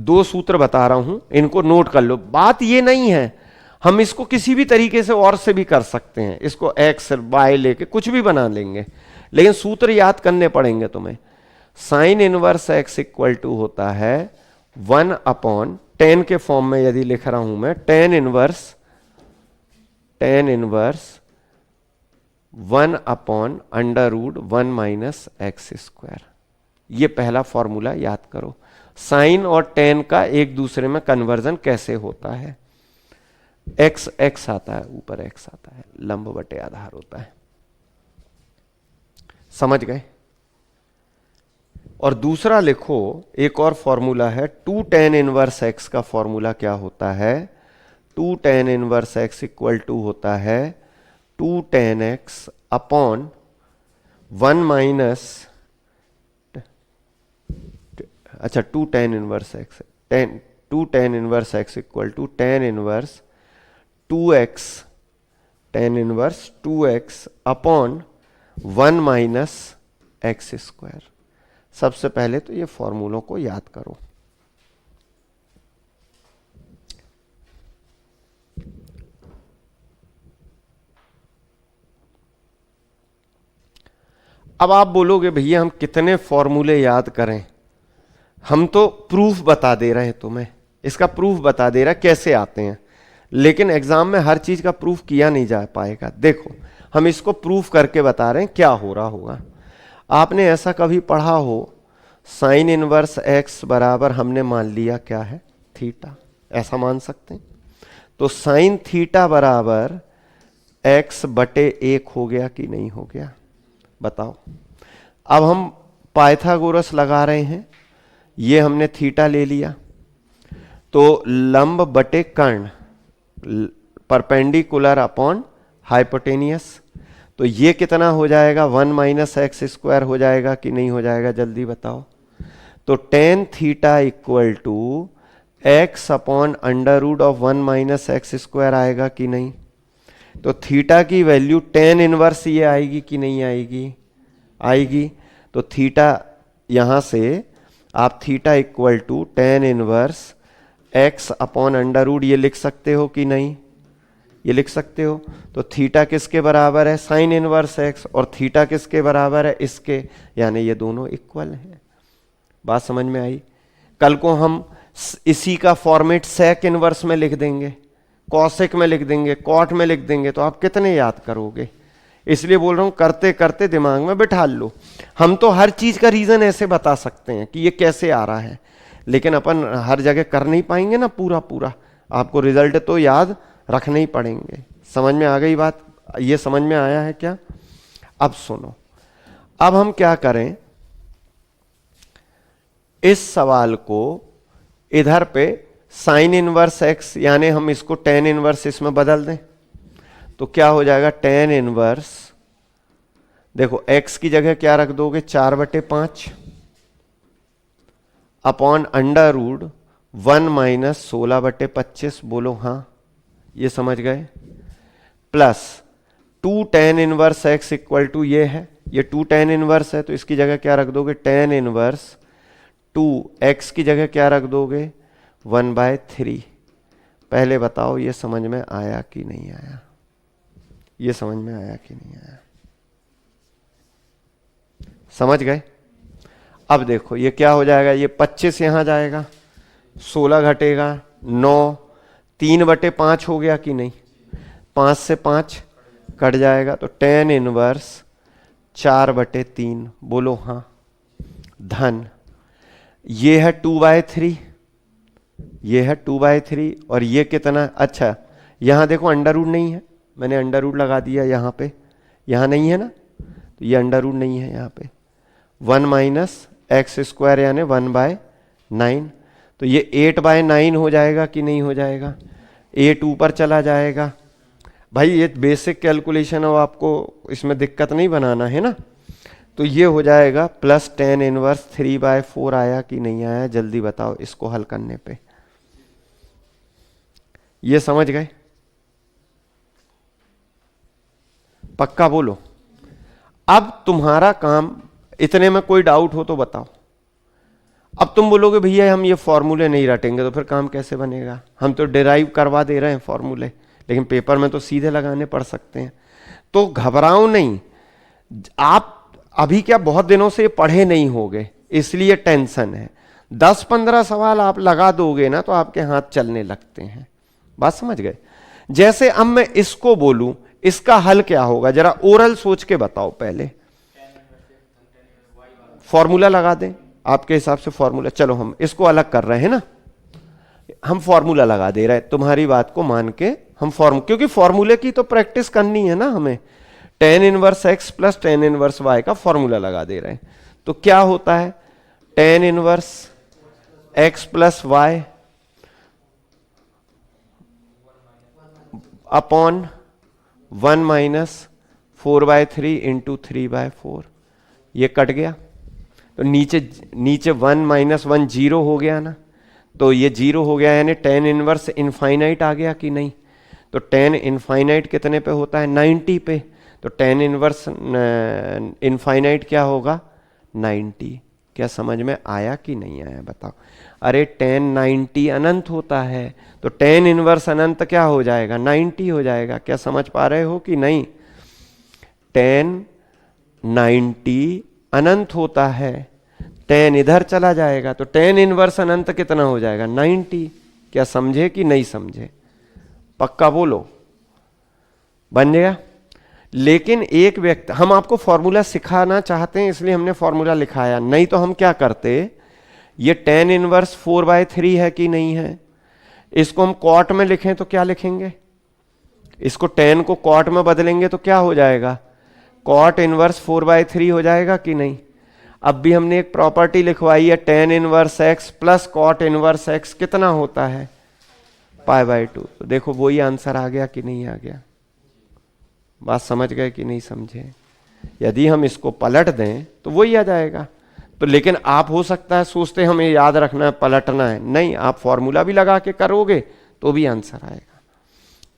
2 सूत्र बता रहा हूं, इनको नोट कर लो। बात ये नहीं है, हम इसको किसी भी तरीके से और से भी कर सकते हैं, इसको एक्स वाई लेके कुछ भी बना लेंगे, लेकिन सूत्र याद करने पड़ेंगे तुम्हें। Sine inverse x equal to होता है 1/10 के फॉर्म में यदि लिख रहा हूं मैं, tan inverse 1/√1 minus X square. ये पहला फॉर्मूला याद करो। साइन और टेन का एक दूसरे में कन्वर्जन कैसे होता है? एक्स एक्स आता है, ऊपर एक्स आता है, लंब बटे आधार होता है। समझ गए? और दूसरा लिखो, एक और फॉर्मूला है 2 tan इनवर्स एक्स का फॉर्मूला क्या होता है? 2 tan inverse x equal to होता है 2 tan x अपॉन 1 माइनस, अच्छा 2 tan inverse X, 2 tan inverse x equal to tan inverse 2x, tan inverse 2x upon 1 minus X square. सबसे पहले तो ये फॉर्मूलों को याद करो। अब आप बोलोगे भैया हम कितने फॉर्मूले याद करें? हम तो प्रूफ बता दे रहे हैं तुम्हें, इसका प्रूफ बता दे रहा है कैसे आते हैं, लेकिन एग्जाम में हर चीज का प्रूफ किया नहीं जा पाएगा। देखो हम इसको प्रूफ करके बता रहे हैं क्या हो रहा होगा। आपने ऐसा कभी पढ़ा हो, साइन इनवर्स एक्स बराबर हमने मान लिया क्या है? थीटा, ऐसा मान सकते हैं। तो साइन थीटा बराबर x/1 हो गया कि नहीं हो गया? बताओ। अब हम पाइथागोरस लगा रहे हैं, ये हमने थीटा ले लिया, तो लंब बटे कर्ण, परपेंडिकुलर अपॉन हाइपोटेनियस, तो ये कितना हो जाएगा? 1 माइनस एक्स स्क्वायर हो जाएगा कि नहीं हो जाएगा? जल्दी बताओ। तो tan theta equal to X upon √1 minus X square आएगा कि नहीं? तो थीटा की वैल्यू टेन इनवर्स ये आएगी कि नहीं आएगी? आएगी। तो थीटा यहां से आप theta equal to tan inverse X upon √ ये लिख सकते हो कि नहीं? ये लिख सकते हो। तो थीटा किसके बराबर है? Sine inverse x. और थीटा किसके बराबर है? इसके, यानी ये दोनों इक्वल हैं। बात समझ में आई? कल को हम इसी का फॉर्मेट सेक इनवर्स में लिख देंगे, कॉसेक में लिख देंगे, कॉट में लिख देंगे, तो आप कितने याद करोगे। इसलिए बोल रहा हूं करते करते दिमाग में बिठा लो। हम तो हर चीज का रीजन ऐसे बता सकते हैं कि ये कैसे आ रहा है, लेकिन अपन हर जगह कर नहीं पाएंगे ना पूरा पूरा। आपको रिजल्ट तो याद रखने ही पड़ेंगे। समझ में आ गई बात? ये समझ में आया है क्या? अब सुनो, अब हम क्या करें, इस सवाल को इधर पे साइन इनवर्स एक्स, यानी हम इसको टेन इनवर्स इसमें बदल दें, तो क्या हो जाएगा, टेन इनवर्स, देखो एक्स की जगह क्या रख दोगे, 4/5 अपॉन अंडर रूट 1 माइनस 16/25, बोलो हाँ, ये समझ गए, plus 2 tan inverse x equal to ये है, ये 2 टेन इनवर्स है तो इसकी जगह क्या रख दोगे, टेन इनवर्स 2 एक्स की जगह क्या रख दोगे, 1/3। पहले बताओ ये समझ में आया कि नहीं आया, ये समझ में आया कि नहीं आया, समझ गए? अब देखो ये क्या हो जाएगा, ये 25 यहां जाएगा, 16 घटेगा 9, 3/5 हो गया कि नहीं, 5 से 5 कट जाएगा, तो टेन इनवर्स 4/3, बोलो हाँ, धन ये है 2/3, ये है 2/3, और ये कितना, अच्छा यहां देखो अंडर रूट नहीं है, मैंने अंडर रूट लगा दिया यहां पे, यहां नहीं है ना, तो ये अंडर रूट नहीं है यहां पे, 1 माइनस एक्स स्क्वायर यानी 1/9, तो ये 8/9 हो जाएगा कि नहीं हो जाएगा, 8 ऊपर चला जाएगा। भाई ये बेसिक कैलकुलेशन है, आपको इसमें दिक्कत नहीं बनाना है ना, तो ये हो जाएगा प्लस टेन इनवर्स 3/4 आया कि नहीं आया, जल्दी बताओ इसको हल करने पे, ये समझ गए? पक्का बोलो। अब तुम्हारा काम, इतने में कोई डाउट हो तो बताओ। अब तुम बोलोगे भैया हम ये फॉर्मूले नहीं रटेंगे, तो फिर काम कैसे बनेगा, हम तो डिराइव करवा दे रहे हैं फॉर्मूले, लेकिन पेपर में तो सीधे लगाने पड़ सकते हैं। तो घबराओ नहीं, आप अभी क्या बहुत दिनों से पढ़े नहीं होगे इसलिए टेंशन है, 10-15 सवाल आप लगा दोगे ना तो आपके हाथ चलने लगते हैं, बात समझ गए? जैसे अब मैं इसको बोलूं, इसका हल क्या होगा, जरा ओरल सोच के बताओ, पहले फॉर्मूला लगा दें आपके हिसाब से, फॉर्मूला, चलो हम इसको अलग कर रहे हैं ना, हम फॉर्मूला लगा दे रहे हैं, तुम्हारी बात को मान के हम क्योंकि फॉर्मूले की तो प्रैक्टिस करनी है ना हमें, tan inverse x plus tan inverse Y का फॉर्मूला लगा दे रहे हैं, तो क्या होता है, tan inverse x plus Y upon 1 minus 4/3 into 3/4, ये कट गया, तो नीचे 1 माइनस 1 0 हो गया ना, तो ये 0 हो गया, यानी टेन इनवर्स इनफाइनाइट आ गया कि नहीं, तो टेन इनफाइनाइट कितने पे होता है, 90 पे, तो टेन इनवर्स इनफाइनाइट क्या होगा, 90। क्या समझ में आया कि नहीं आया बताओ? अरे टेन 90 अनंत होता है, तो टेन इनवर्स अनंत क्या हो जाएगा, 90 हो जाएगा। क्या समझ पा रहे हो कि नहीं? टेन 90 अनंत होता है, टेन इधर चला जाएगा, तो टेन इनवर्स अनंत कितना हो जाएगा, 90। क्या समझे कि नहीं समझे? पक्का बोलो, बन गया? लेकिन एक व्यक्ति, हम आपको फॉर्मूला सिखाना चाहते हैं इसलिए हमने फॉर्मूला लिखाया, नहीं तो हम क्या करते, ये टेन इनवर्स 4/3 है कि नहीं है, इसको हम कॉट में लिखें तो क्या लिखेंगे, इसको टेन को कॉट में बदलेंगे तो क्या हो जाएगा, कॉट इनवर्स 4/3 हो जाएगा कि नहीं। अब भी हमने एक प्रॉपर्टी लिखवाई है, tan inverse x plus cot inverse X कितना होता है, π/2। तो देखो वही आंसर आ गया कि नहीं आ गया, बात समझ गए कि नहीं समझे? यदि हम इसको पलट दें तो वही आ जाएगा। तो लेकिन आप हो सकता है सोचते हमें याद रखना है, पलटना है, नहीं, आप फॉर्मूला भी लगा के करोगे तो भी आंसर आएगा।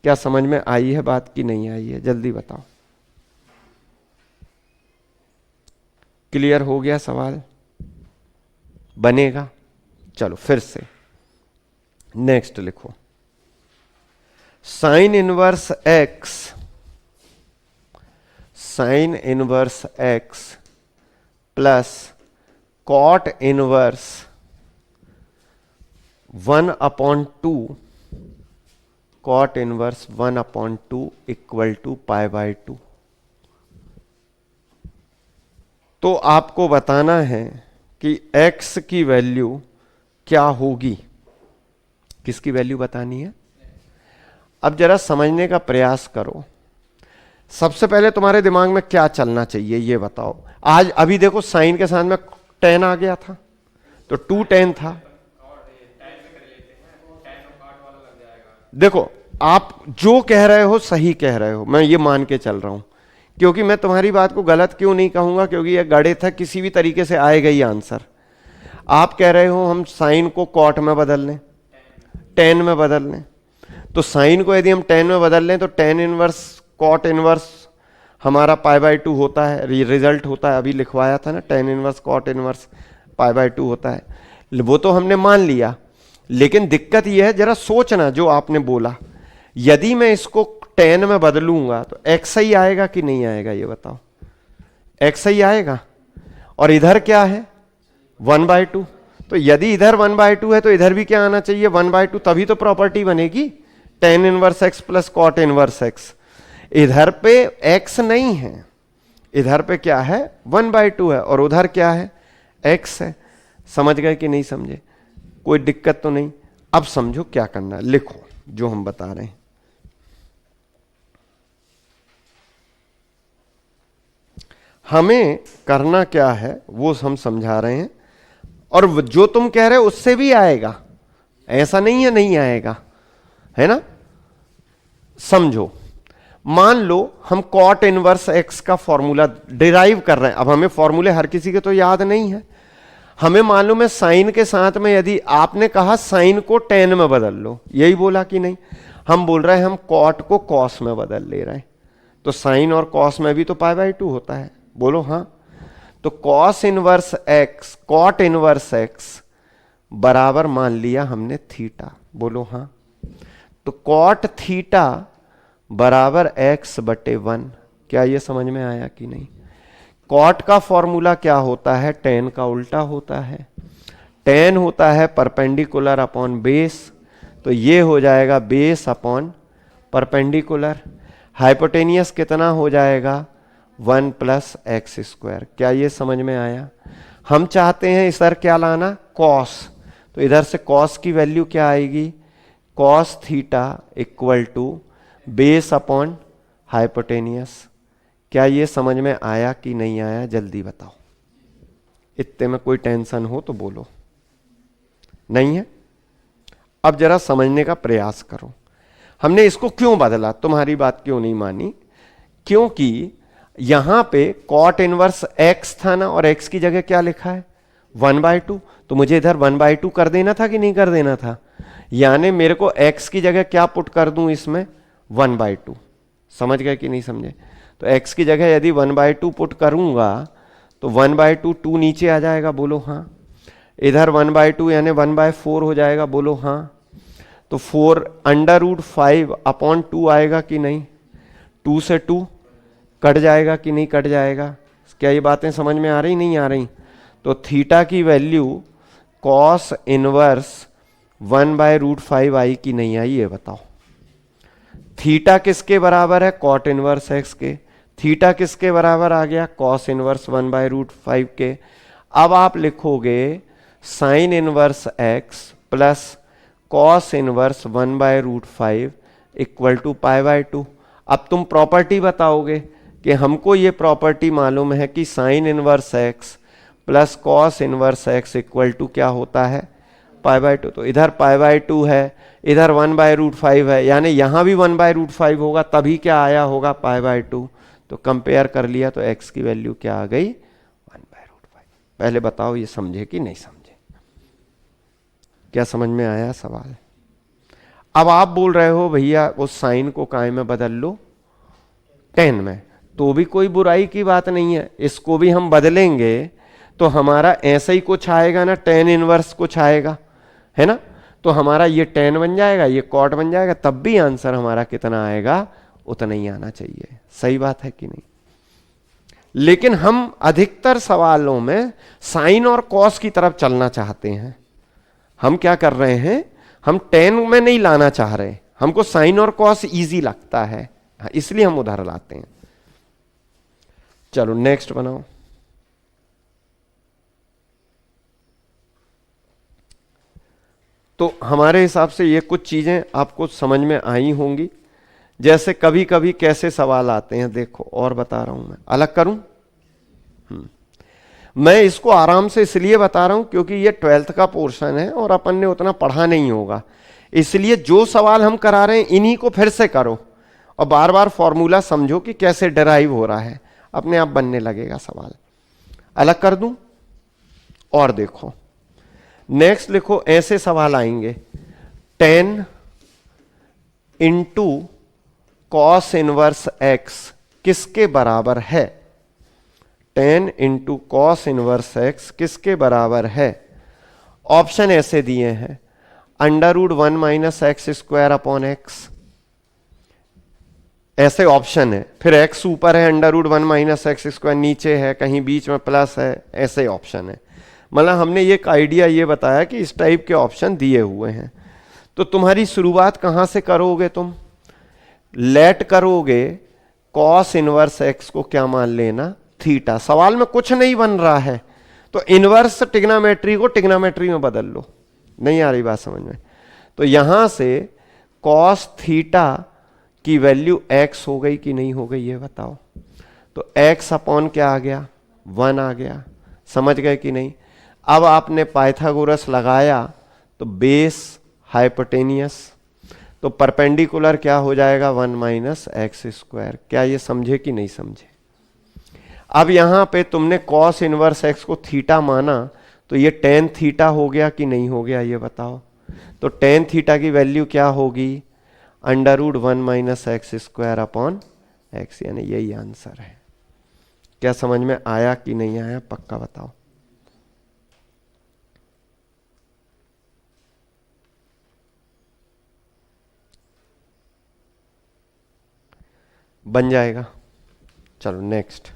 क्या समझ में आई है बात कि नहीं आई है, जल्दी बताओ। क्लियर हो गया सवाल? बनेगा? चलो फिर से नेक्स्ट लिखो, sine inverse x, sine inverse x plus cot inverse 1/2 cot inverse 1/2 equal to π/2। तो आपको बताना है कि x की वैल्यू क्या होगी। किसकी वैल्यू बतानी है? अब जरा समझने का प्रयास करो। सबसे पहले तुम्हारे दिमाग में क्या चलना चाहिए ये बताओ। आज अभी देखो साइन के साथ में tan आ गया था, तो 2 tan था। देखो आप जो कह रहे हो सही कह रहे हो, मैं ये मान के चल रहा हूं, क्योंकि मैं तुम्हारी बात को गलत क्यों नहीं कहूंगा, क्योंकि ये गणित है, किसी भी तरीके से आएगा ही आंसर। आप कह रहे हो हम साइन को कॉट में बदल लें, tan में बदल लें, तो साइन को यदि हम tan में बदल लें तो tan इनवर्स कॉट इनवर्स हमारा π/2 होता है, रिजल्ट होता है, अभी लिखवाया था ना, tan इनवर्स कॉट इनवर्स π/2 होता है। वो तो हमने मान लिया, लेकिन दिक्कत यह है, जरा सोचना जो आपने बोला, यदि मैं इसको tan में बदलूंगा तो x ही आएगा कि नहीं आएगा, ये बताओ। x ही आएगा, और इधर क्या है 1/2, तो यदि इधर 1/2 है तो इधर भी क्या आना चाहिए 1/2, तभी तो प्रॉपर्टी बनेगी tan inverse x plus cot inverse x। इधर पे x नहीं है, इधर पे क्या है 1/2 है, और उधर क्या है x है। समझ गए कि नहीं समझे? कोई दिक्कत तो नहीं? अब समझो क्या करना है, लिखो जो हम बता रहे हैं। हमें करना क्या है वो हम समझा रहे हैं, और जो तुम कह रहे हो उससे भी आएगा, ऐसा नहीं है नहीं आएगा, है ना। समझो, मान लो हम कॉट इनवर्स एक्स का फॉर्मूला डिराइव कर रहे हैं। अब हमें फॉर्मूले हर किसी के तो याद नहीं है, हमें मालूम है साइन के साथ में, यदि आपने कहा साइन को tan में बदल लो, यही बोला कि नहीं? हम बोल रहे हैं हम कॉट को कॉस में बदल ले रहे हैं, तो साइन और कॉस में भी तो π/2 होता है, बोलो हाँ। तो cos inverse x cot inverse X बराबर मान लिया हमने थीटा, बोलो हाँ। तो कॉट थीटा बराबर x/1। क्या ये समझ में आया कि नहीं? कॉट का फॉर्मूला क्या होता है? tan का उल्टा होता है, tan होता है परपेंडिकुलर अपॉन बेस, तो ये हो जाएगा बेस अपॉन परपेंडिकुलर। हाइपोटेनियस कितना हो जाएगा 1 + x²। क्या ये समझ में आया? हम चाहते हैं इधर क्या लाना cos, तो इधर से cos की वैल्यू क्या आएगी cos theta equal to base upon hypotenuse. क्या ये समझ में आया कि नहीं आया? जल्दी बताओ, इतने में कोई टेंशन हो तो बोलो। नहीं है? अब जरा समझने का प्रयास करो, हमने इसको क्यों बदला, तुम्हारी बात क्यों नहीं मानी? क्योंकि यहां पे कॉट इनवर्स x था ना, और x की जगह क्या लिखा है 1/2, तो मुझे इधर 1/2 कर देना था कि नहीं कर देना था? यानी मेरे को x की जगह क्या पुट कर दूं इसमें 1/2। समझ गए कि नहीं समझे? तो x की जगह यदि 1/2 पुट करूंगा तो 1/2 2 नीचे आ जाएगा, बोलो हाँ। इधर 1/2 यानी 1/4 हो जाएगा, बोलो हाँ। तो 4 √5/2 आएगा कि नहीं? 2 से 2 कट जाएगा कि नहीं कट जाएगा? क्या ये बातें समझ में आ रही नहीं आ रही? तो थीटा की वैल्यू कॉस इनवर्स 1/√5 आई कि नहीं आई, ये बताओ। थीटा किसके बराबर है? कॉट इनवर्स एक्स के। थीटा किसके बराबर आ गया? कॉस इनवर्स 1/√5 के। अब आप लिखोगे sine inverse x plus cos inverse 1/√5 equal to π/2। अब तुम प्रॉपर्टी बताओगे कि हमको ये प्रॉपर्टी मालूम है कि sine inverse x plus cos inverse x equal to क्या होता है π/2। तो इधर π/2 है, इधर 1/√5 है, यानी यहां भी 1/√5 होगा, तभी क्या आया होगा π/2। तो कंपेयर कर लिया तो x की वैल्यू क्या आ गई 1/√5। पहले बताओ ये समझे कि नहीं समझे? क्या समझ में आया सवाल? अब आप बोल रहे हो भैया वो साइन को काय में बदल लो tan में, तो भी कोई बुराई की बात नहीं है, इसको भी हम बदलेंगे तो हमारा ऐसा ही कुछ आएगा ना, tan इनवर्स कुछ आएगा, है ना। तो हमारा ये tan बन जाएगा, ये cot बन जाएगा, तब भी आंसर हमारा कितना आएगा उतना ही आना चाहिए। सही बात है कि नहीं? लेकिन हम अधिकतर सवालों में साइन और कॉस की तरफ चलना चाहते हैं, हम क्या कर रहे हैं, हम टेन में नहीं लाना चाह रहे, हमको साइन और कॉस इजी लगता है, इसलिए हम उधर लाते हैं। चलो नेक्स्ट बनाओ। तो हमारे हिसाब से ये कुछ चीजें आपको समझ में आई होंगी। जैसे कभी कभी कैसे सवाल आते हैं, देखो और बता रहा हूं मैं, अलग करूं। मैं इसको आराम से इसलिए बता रहा हूं क्योंकि ये 12th का पोर्शन है और अपन ने उतना पढ़ा नहीं होगा, इसलिए जो सवाल हम करा रहे हैं इन्हीं को फिर से करो और बार बार फॉर्मूला समझो कि कैसे डिराइव हो रहा है, अपने आप बनने लगेगा सवाल। अलग कर दूं और देखो नेक्स्ट लिखो, ऐसे सवाल आएंगे 10 इंटू कॉस इनवर्स एक्स किसके बराबर है, 10 इंटू कॉस इनवर्स एक्स किसके बराबर है। ऑप्शन ऐसे दिए हैं, √1 minus X square upon x, ऐसे ऑप्शन है, फिर x ऊपर है, √1 माइनस एक्स स्क्वायर नीचे है, कहीं बीच में प्लस है, ऐसे ऑप्शन है। मतलब हमने ये एक आइडिया ये बताया कि इस टाइप के ऑप्शन दिए हुए हैं। तो तुम्हारी शुरुआत कहां से करोगे, तुम लेट करोगे कॉस इनवर्स एक्स को क्या मान लेना, थीटा। सवाल में कुछ नहीं बन रहा है तो इनवर्स टिग्नामेट्री को टिग्नामेट्री में बदल लो। नहीं आ रही बात समझ में? तो यहां से कॉस थीटा की वैल्यू x हो गई कि नहीं हो गई ये बताओ। तो x अपॉन क्या आ गया, 1 आ गया। समझ गए कि नहीं? अब आपने पाइथागोरस लगाया तो बेस हाइपोटेनियस, तो परपेंडिकुलर क्या हो जाएगा, 1 माइनस एक्स स्क्वायर। क्या ये समझे कि नहीं समझे? अब यहां पे तुमने कॉस इनवर्स एक्स को थीटा माना तो ये टेन थीटा हो गया कि नहीं हो गया ये बताओ। तो टेन थीटा की वैल्यू क्या होगी, √1 minus X square upon x, यानी यही आंसर है। क्या समझ में आया कि नहीं आया, पक्का बताओ। बन जाएगा। चलो नेक्स्ट।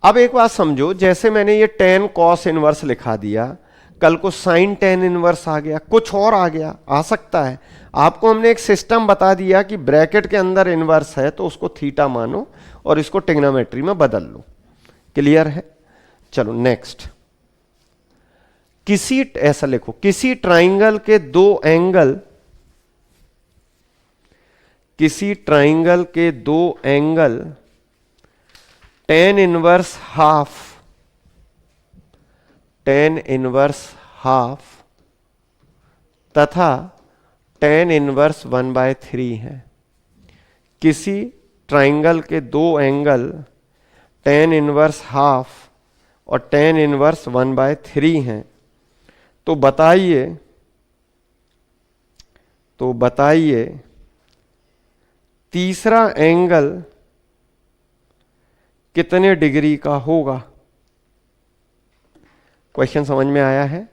अब एक बात समझो, जैसे मैंने ये टेन कॉस इनवर्स लिखा दिया, कल को साइन टेन इनवर्स आ गया, कुछ और आ गया, आ सकता है। आपको हमने एक सिस्टम बता दिया कि ब्रैकेट के अंदर इनवर्स है तो उसको थीटा मानो और इसको टिग्नोमेट्री में बदल लो। क्लियर है? चलो नेक्स्ट। किसी, ऐसा लिखो, किसी ट्राइंगल के दो एंगल, किसी ट्राइंगल के दो एंगल टेन इनवर्स हाफ तथा टेन इनवर्स 1/3 है। किसी ट्राइंगल के दो एंगल टेन इनवर्स हाफ और टेन इनवर्स 1/3 हैं। तो बताइए तीसरा एंगल कितने डिग्री का होगा। क्वेश्चन समझ में आया है?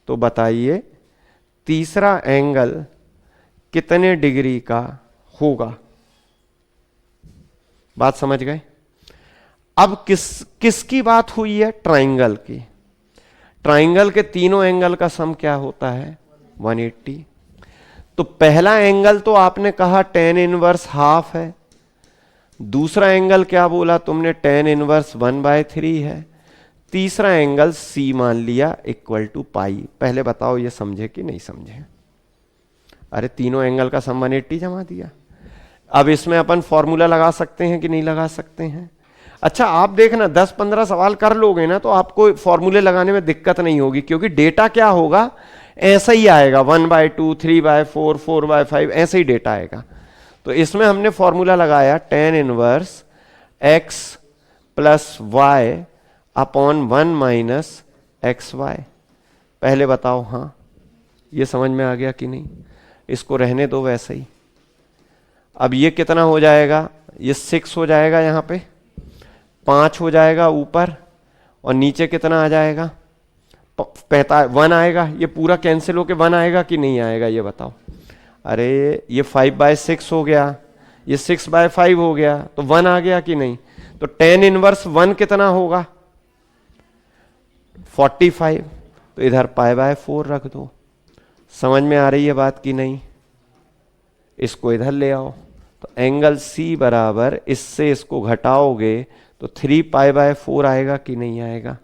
तो बताइए तीसरा एंगल कितने डिग्री का होगा। बात समझ गए? अब किसकी बात हुई है, ट्राइंगल की। ट्राइंगल के तीनों एंगल का सम क्या होता है, 180। तो पहला एंगल तो आपने कहा टेन इनवर्स हाफ है, दूसरा एंगल क्या बोला तुमने, टेन इनवर्स 1/3 है, तीसरा एंगल C मान लिया इक्वल टू पाई। पहले बताओ ये समझे कि नहीं समझे? अरे तीनों एंगल का सम 180 जमा दिया। अब इसमें अपन फॉर्मूला लगा सकते हैं कि नहीं लगा सकते हैं? अच्छा आप देखना 10-15 सवाल कर लोगे ना तो आपको फॉर्मूले लगाने में दिक्कत नहीं होगी, क्योंकि डेटा क्या होगा, ऐसा ही आएगा, 1/2, 3/4, 4/5, ऐसे ही डेटा आएगा। तो इसमें हमने फॉर्मूला लगाया tan inverse x plus Y upon 1 minus X Y. पहले बताओ हाँ ये समझ में आ गया कि नहीं? इसको रहने दो वैसे ही। अब ये कितना हो जाएगा, ये 6 हो जाएगा, यहां पे 5 हो जाएगा ऊपर, और नीचे कितना आ जाएगा, 1 आएगा। ये पूरा कैंसिल होके 1 आएगा कि नहीं आएगा ये बताओ। अरे ये 5/6 हो गया, ये 6/5 हो गया, तो 1 आ गया कि नहीं? तो टेन इनवर्स 1 कितना होगा, 45। तो इधर π/4 रख दो। समझ में आ रही है बात की नहीं? इसको इधर ले आओ, तो एंगल C बराबर, इससे इसको घटाओगे तो 3π/4 आएगा कि नहीं आएगा?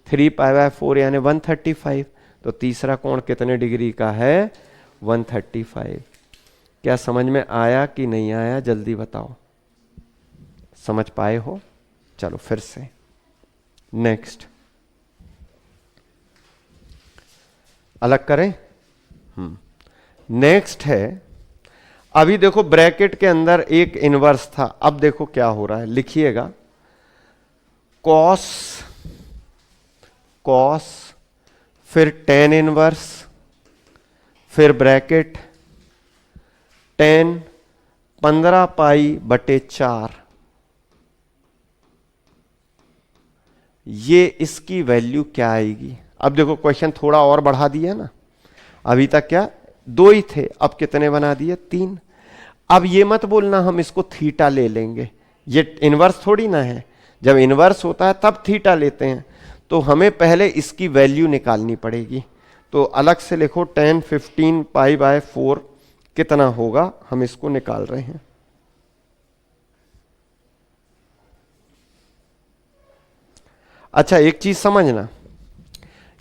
3π/4 यानी 135। तो तीसरा कोण कितने डिग्री का है? 135। क्या समझ में आया कि नहीं आया? जल्दी बताओ। समझ पाए हो? चलो फिर से नेक्स्ट अलग करें। नेक्स्ट है, अभी देखो ब्रैकेट के अंदर एक इनवर्स था, अब देखो क्या हो रहा है, लिखिएगा कॉस फिर tan इनवर्स फिर ब्रैकेट tan 15π/4। ये इसकी वैल्यू क्या आएगी? अब देखो क्वेश्चन थोड़ा और बढ़ा दिया ना, अभी तक क्या 2 ही थे, अब कितने बना दिए? 3। अब ये मत बोलना हम इसको थीटा ले लेंगे, ये इनवर्स थोड़ी ना है। जब इनवर्स होता है तब थीटा लेते हैं, तो हमें पहले इसकी वैल्यू निकालनी पड़ेगी। तो अलग से लिखो tan 15π/4 कितना होगा, हम इसको निकाल रहे हैं। अच्छा एक चीज समझना,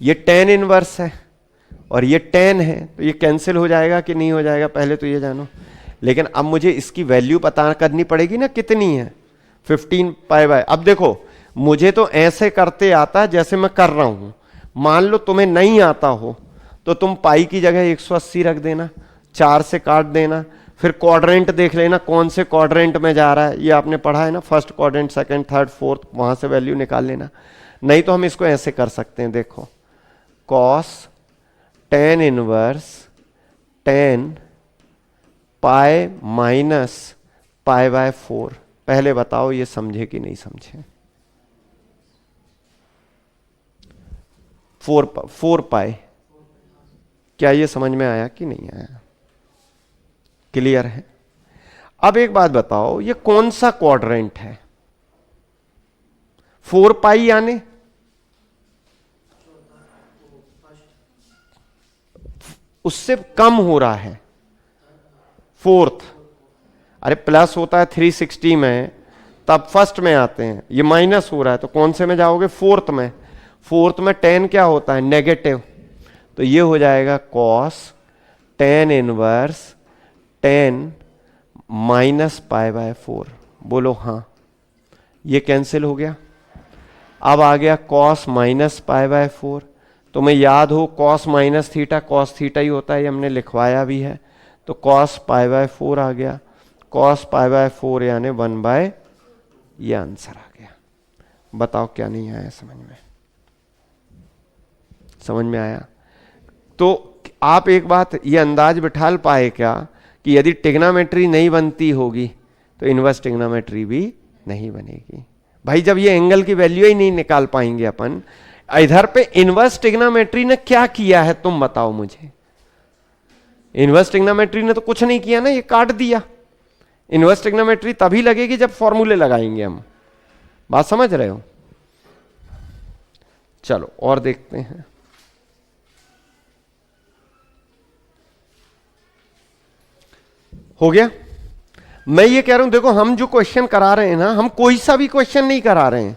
ये tan इनवर्स है और ये tan है, तो ये कैंसिल हो जाएगा कि नहीं हो जाएगा, पहले तो ये जानो। लेकिन अब मुझे इसकी वैल्यू पता करनी पड़ेगी ना, कितनी है? 15π/। अब देखो मुझे तो ऐसे करते आता है जैसे मैं कर रहा हूं, मान लो तुम्हें नहीं आता हो तो तुम पाई की जगह 180 रख देना, 4 से काट देना, फिर क्वाड्रेंट देख लेना कौन से क्वाड्रेंट में जा रहा है, ये आपने पढ़ा है ना, first quadrant, second, third, fourth, वहां से वैल्यू निकाल लेना। नहीं तो हम इसको ऐसे कर सकते हैं, देखो cos tan इनवर्स tan π-π/4। पहले बताओ ये समझे कि नहीं समझे? 4π, क्या ये समझ में आया कि नहीं आया? क्लियर है? अब एक बात बताओ, ये कौन सा क्वाड्रेंट है? 4π यानी उससे कम हो रहा है, फोर्थ। अरे प्लस होता है 360 में, तब फर्स्ट में आते हैं, ये माइनस हो रहा है तो कौन से में जाओगे? फोर्थ में। फोर्थ में tan क्या होता है? नेगेटिव। तो ये हो जाएगा cos tan इनवर्स tan -π/4। बोलो हाँ, ये कैंसिल हो गया। अब आ गया cos -π/4। तुम्हें याद हो cos minus theta cos theta ही होता है, ये हमने लिखवाया भी है। तो cos π/4 आ गया, cos π/4 यानी 1/, ये आंसर आ गया। बताओ क्या नहीं आया समझ में? समझ में आया? तो आप एक बात ये अंदाज बिठा पाए क्या कि यदि टिग्नामेट्री नहीं बनती होगी तो इनवर्स टिग्नामेट्री भी नहीं बनेगी। भाई जब ये एंगल की वैल्यू ही नहीं निकाल पाएंगे अपन, इधर पे इनवर्स टिग्नामेट्री ने क्या किया है तुम बताओ मुझे? इनवर्स टिग्नामेट्री ने तो कुछ नहीं किया ना, ये काट दिया। इनवर्स टिग्नामेट्री तभी लगेगी जब फॉर्मूले लगाएंगे हम। बात समझ रहे हो? चलो और देखते हैं। हो गया? मैं ये कह रहा हूं, देखो हम जो क्वेश्चन करा रहे हैं ना, हम कोई सा भी क्वेश्चन नहीं करा रहे हैं,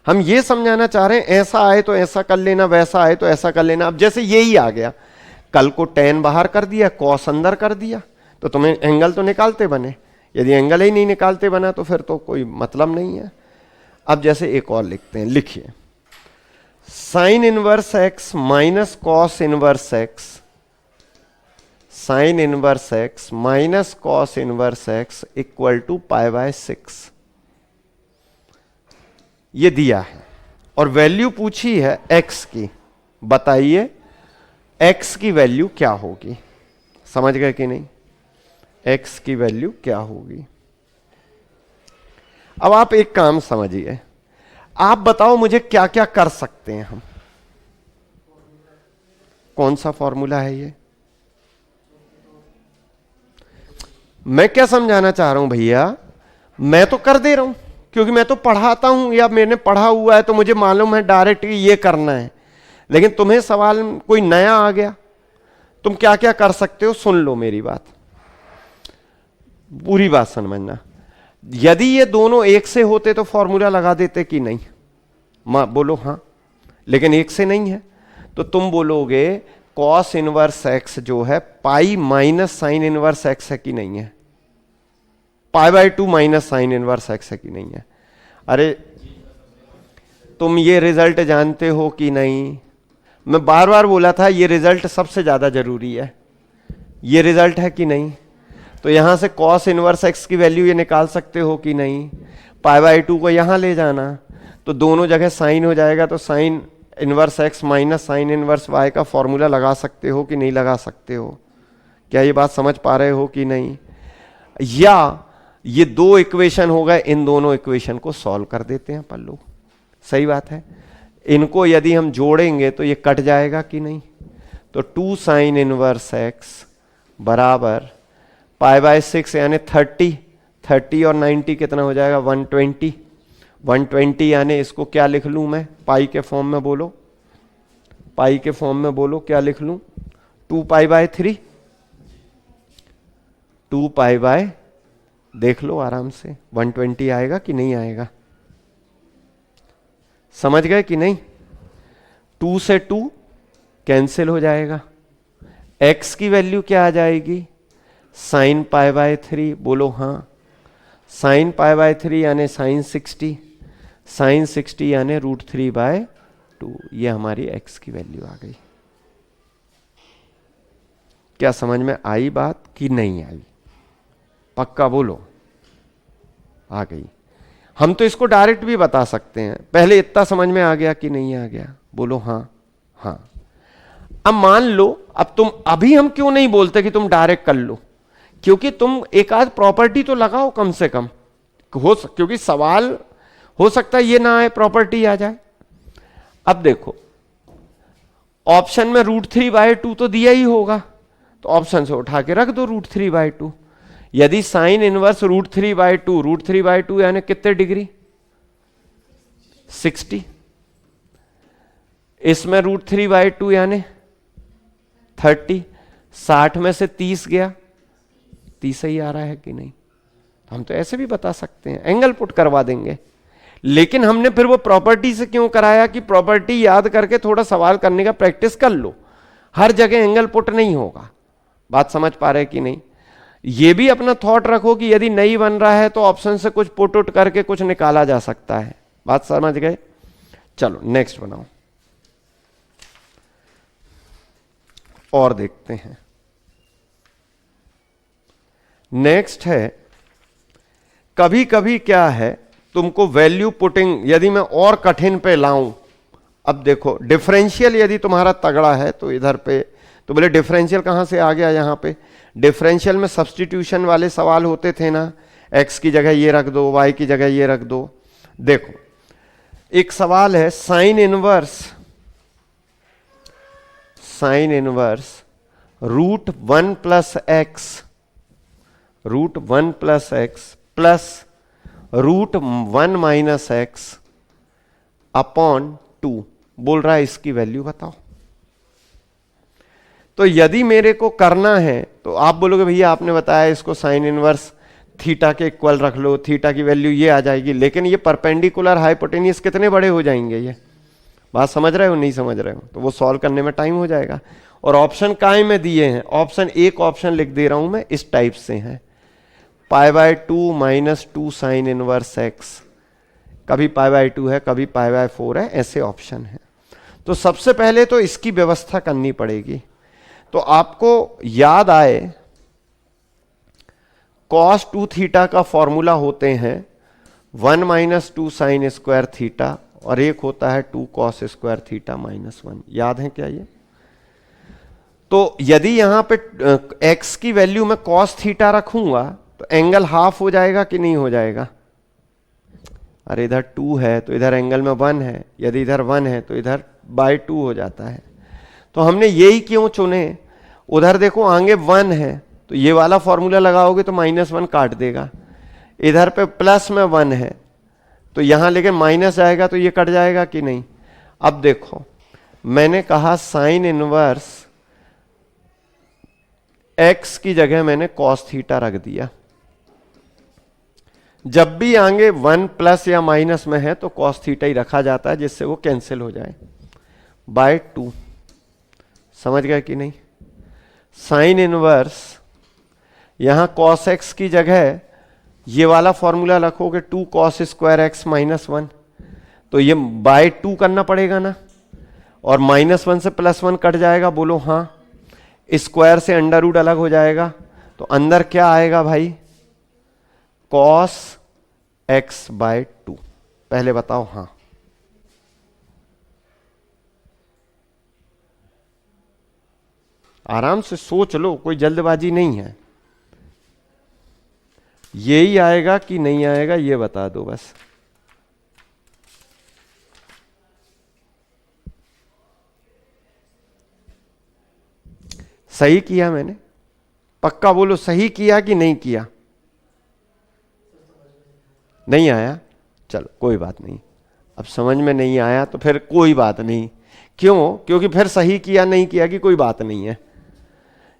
हम ये समझाना चाह रहे हैं ऐसा आए तो ऐसा कर लेना, वैसा आए तो ऐसा कर लेना। अब जैसे यही आ गया, कल को tan बाहर कर दिया, cos अंदर कर दिया, तो तुम्हें एंगल तो निकालते बने। यदि एंगल ही नहीं निकालते बना तो फिर तो कोई मतलब नहीं है। अब जैसे एक और लिखते हैं, लिखिए sin inverse x minus cos inverse x, sin inverse x minus cos inverse x equal to π/6। ये दिया है और वैल्यू पूछी है x की। बताइए x की वैल्यू क्या होगी? समझ गए कि नहीं? x की वैल्यू क्या होगी? अब आप एक काम समझिए, आप बताओ मुझे क्या क्या कर सकते हैं हम? कौन सा फॉर्मूला है ये? मैं क्या समझाना चाह रहा हूं भैया, मैं तो कर दे रहा हूं क्योंकि मैं तो पढ़ाता हूं या मैंने पढ़ा हुआ है, तो मुझे मालूम है डायरेक्ट ये करना है। लेकिन तुम्हें सवाल कोई नया आ गया, तुम क्या क्या कर सकते हो, सुन लो मेरी बात, पूरी बात समझना। यदि ये दोनों एक से होते तो फॉर्मूला लगा देते कि नहीं, बोलो हाँ, लेकिन एक से नहीं है, तो तुम बोलोगे कॉस इनवर्स एक्स जो है pi minus sine inverse x है कि नहीं है, pi by 2 minus sine inverse x है कि नहीं है। अरे तुम ये रिजल्ट जानते हो कि नहीं, मैं बार बार बोला था ये रिजल्ट सबसे ज्यादा जरूरी है, ये रिजल्ट है कि नहीं। तो यहां से कॉस इनवर्स एक्स की वैल्यू ये निकाल सकते हो कि नहीं, पाई बाय 2 को यहां ले जाना तो दोनों जगह साइन हो जाएगा, तो sine inverse X minus sine inverse Y का फॉर्मूला लगा सकते हो कि नहीं लगा सकते हो। क्या ये बात समझ पा रहे हो कि नहीं। या ये दो इक्वेशन हो गए, इन दोनों इक्वेशन को सॉल्व कर देते हैं पल्लू, सही बात है। इनको यदि हम जोड़ेंगे तो ये कट जाएगा कि नहीं, तो 2 साइन इनवर्स एक्स बराबर पाई बाय 6 यानी 30 और 90 कितना हो जाएगा 120 यानी इसको क्या लिख लूं मैं पाई के फॉर्म में, बोलो पाई के फॉर्म में, बोलो क्या लिख लूं, 2 पाई बाय 3, 2 पाई बाय, देख लो आराम से 120 आएगा कि नहीं आएगा, समझ गए कि नहीं। 2 से 2 कैंसिल हो जाएगा, x की वैल्यू क्या आ जाएगी साइन पाई बाय 3, बोलो हाँ, साइन पाई बाय 3 यानी साइन 60, साइन 60 यानी √3/2, ये हमारी x की वैल्यू आ गई। क्या समझ में आई बात कि नहीं आई, पक्का बोलो, आ गई। हम तो इसको डायरेक्ट भी बता सकते हैं, पहले इतना समझ में आ गया कि नहीं आ गया, बोलो हाँ हाँ। अब मान लो, अब तुम, अभी हम क्यों नहीं बोलते कि तुम डायरेक्ट कर लो, क्योंकि तुम एक आध प्रॉपर्टी तो लगाओ कम से कम, क्योंकि सवाल हो सकता है ये ना आए, प्रॉपर्टी आ जाए। अब देखो ऑप्शन में √3/2 तो दिया ही होगा, तो ऑप्शन से उठा के रख दो √3/2। यदि साइन इनवर्स √3/2 यानी कितने डिग्री 60, इसमें √3/2 यानी 30, 60 में से 30 गया, 30 ही आ रहा है कि नहीं। हम तो ऐसे भी बता सकते हैं, एंगल पुट करवा देंगे, लेकिन हमने फिर वो प्रॉपर्टी से क्यों कराया कि प्रॉपर्टी याद करके थोड़ा सवाल करने का प्रैक्टिस कर लो, हर जगह एंगल पुट नहीं होगा। बात समझ पा रहे कि नहीं। ये भी अपना थॉट रखो कि यदि नहीं बन रहा है तो ऑप्शन से कुछ पुट उट करके कुछ निकाला जा सकता है। बात समझ गए। चलो नेक्स्ट बनाओ और देखते हैं। नेक्स्ट है, कभी कभी क्या है तुमको वैल्यू पुटिंग, यदि मैं और कठिन पे लाऊं, अब देखो डिफरेंशियल यदि तुम्हारा तगड़ा है तो इधर पे, तो बोले डिफरेंशियल कहां से आ गया, यहां पे डिफरेंशियल में सब्स्टिट्यूशन वाले सवाल होते थे ना, x की जगह ये रख दो, y की जगह ये रख दो। देखो एक सवाल है sine inverse √1 + x plus √1 - x upon 2 बोल रहा है, इसकी वैल्यू बताओ। तो यदि मेरे को करना है तो आप बोलोगे भैया आपने बताया इसको साइन इनवर्स थीटा के इक्वल रख लो, थीटा की वैल्यू ये आ जाएगी, लेकिन ये परपेंडिकुलर हाइपोटेनियस कितने बड़े हो जाएंगे, ये बात समझ रहे हो नहीं समझ रहे हो, तो वो सॉल्व करने में टाइम हो जाएगा। और ऑप्शन काय में दिए हैं, ऑप्शन एक ऑप्शन लिख दे रहा हूं मैं, इस टाइप से है π/2 - 2 साइन इनवर्स x, कभी π/2 है कभी π/4 है, ऐसे ऑप्शन है। तो सबसे पहले तो इसकी व्यवस्था करनी पड़ेगी। तो आपको याद आए cos 2 थीटा का फॉर्मूला होते हैं 1 - 2 साइन स्क्वायर थीटा, और एक होता है 2 cos स्क्वायर थीटा -1, याद है क्या ये। तो यदि यहां पे x की वैल्यू में cos थीटा रखूंगा तो एंगल हाफ हो जाएगा कि नहीं हो जाएगा। अरे इधर 2 है तो इधर एंगल में 1 है, यदि इधर 1 है तो इधर /2 हो जाता है। तो हमने यही क्यों चुने, उधर देखो आगे 1 है तो ये वाला फॉर्मूला लगाओगे तो -1 काट देगा, इधर पे प्लस में 1 है तो यहां लेकिन माइनस आएगा तो ये कट जाएगा कि नहीं। अब देखो मैंने कहा साइन इनवर्स x की जगह मैंने कॉस थीटा रख दिया। जब भी आगे 1 प्लस या माइनस में है तो कॉस थीटा ही रखा जाता है, जिससे वो कैंसिल हो जाए बाय 2। समझ गए कि नहीं? साइन इनवर्स यहां कॉस एक्स की जगह ये वाला फॉर्मूला रखोगे 2 कॉस स्क्वायर एक्स माइनस 1, तो ये बाय 2 करना पड़ेगा ना, और -1 से +1 कट जाएगा, बोलो हाँ। स्क्वायर से अंडर रूट अलग हो जाएगा, तो अंदर क्या आएगा भाई? Cos X by 2। पहले बताओ हाँ। आराम से सोच लो, कोई जल्दबाजी नहीं है। यही आएगा कि नहीं आएगा ये बता दो बस। सही किया मैंने? पक्का बोलो, सही किया कि नहीं किया? नहीं आया? चलो कोई बात नहीं, अब समझ में नहीं आया तो फिर कोई बात नहीं। क्यों? क्योंकि फिर सही किया नहीं किया की कोई बात नहीं है।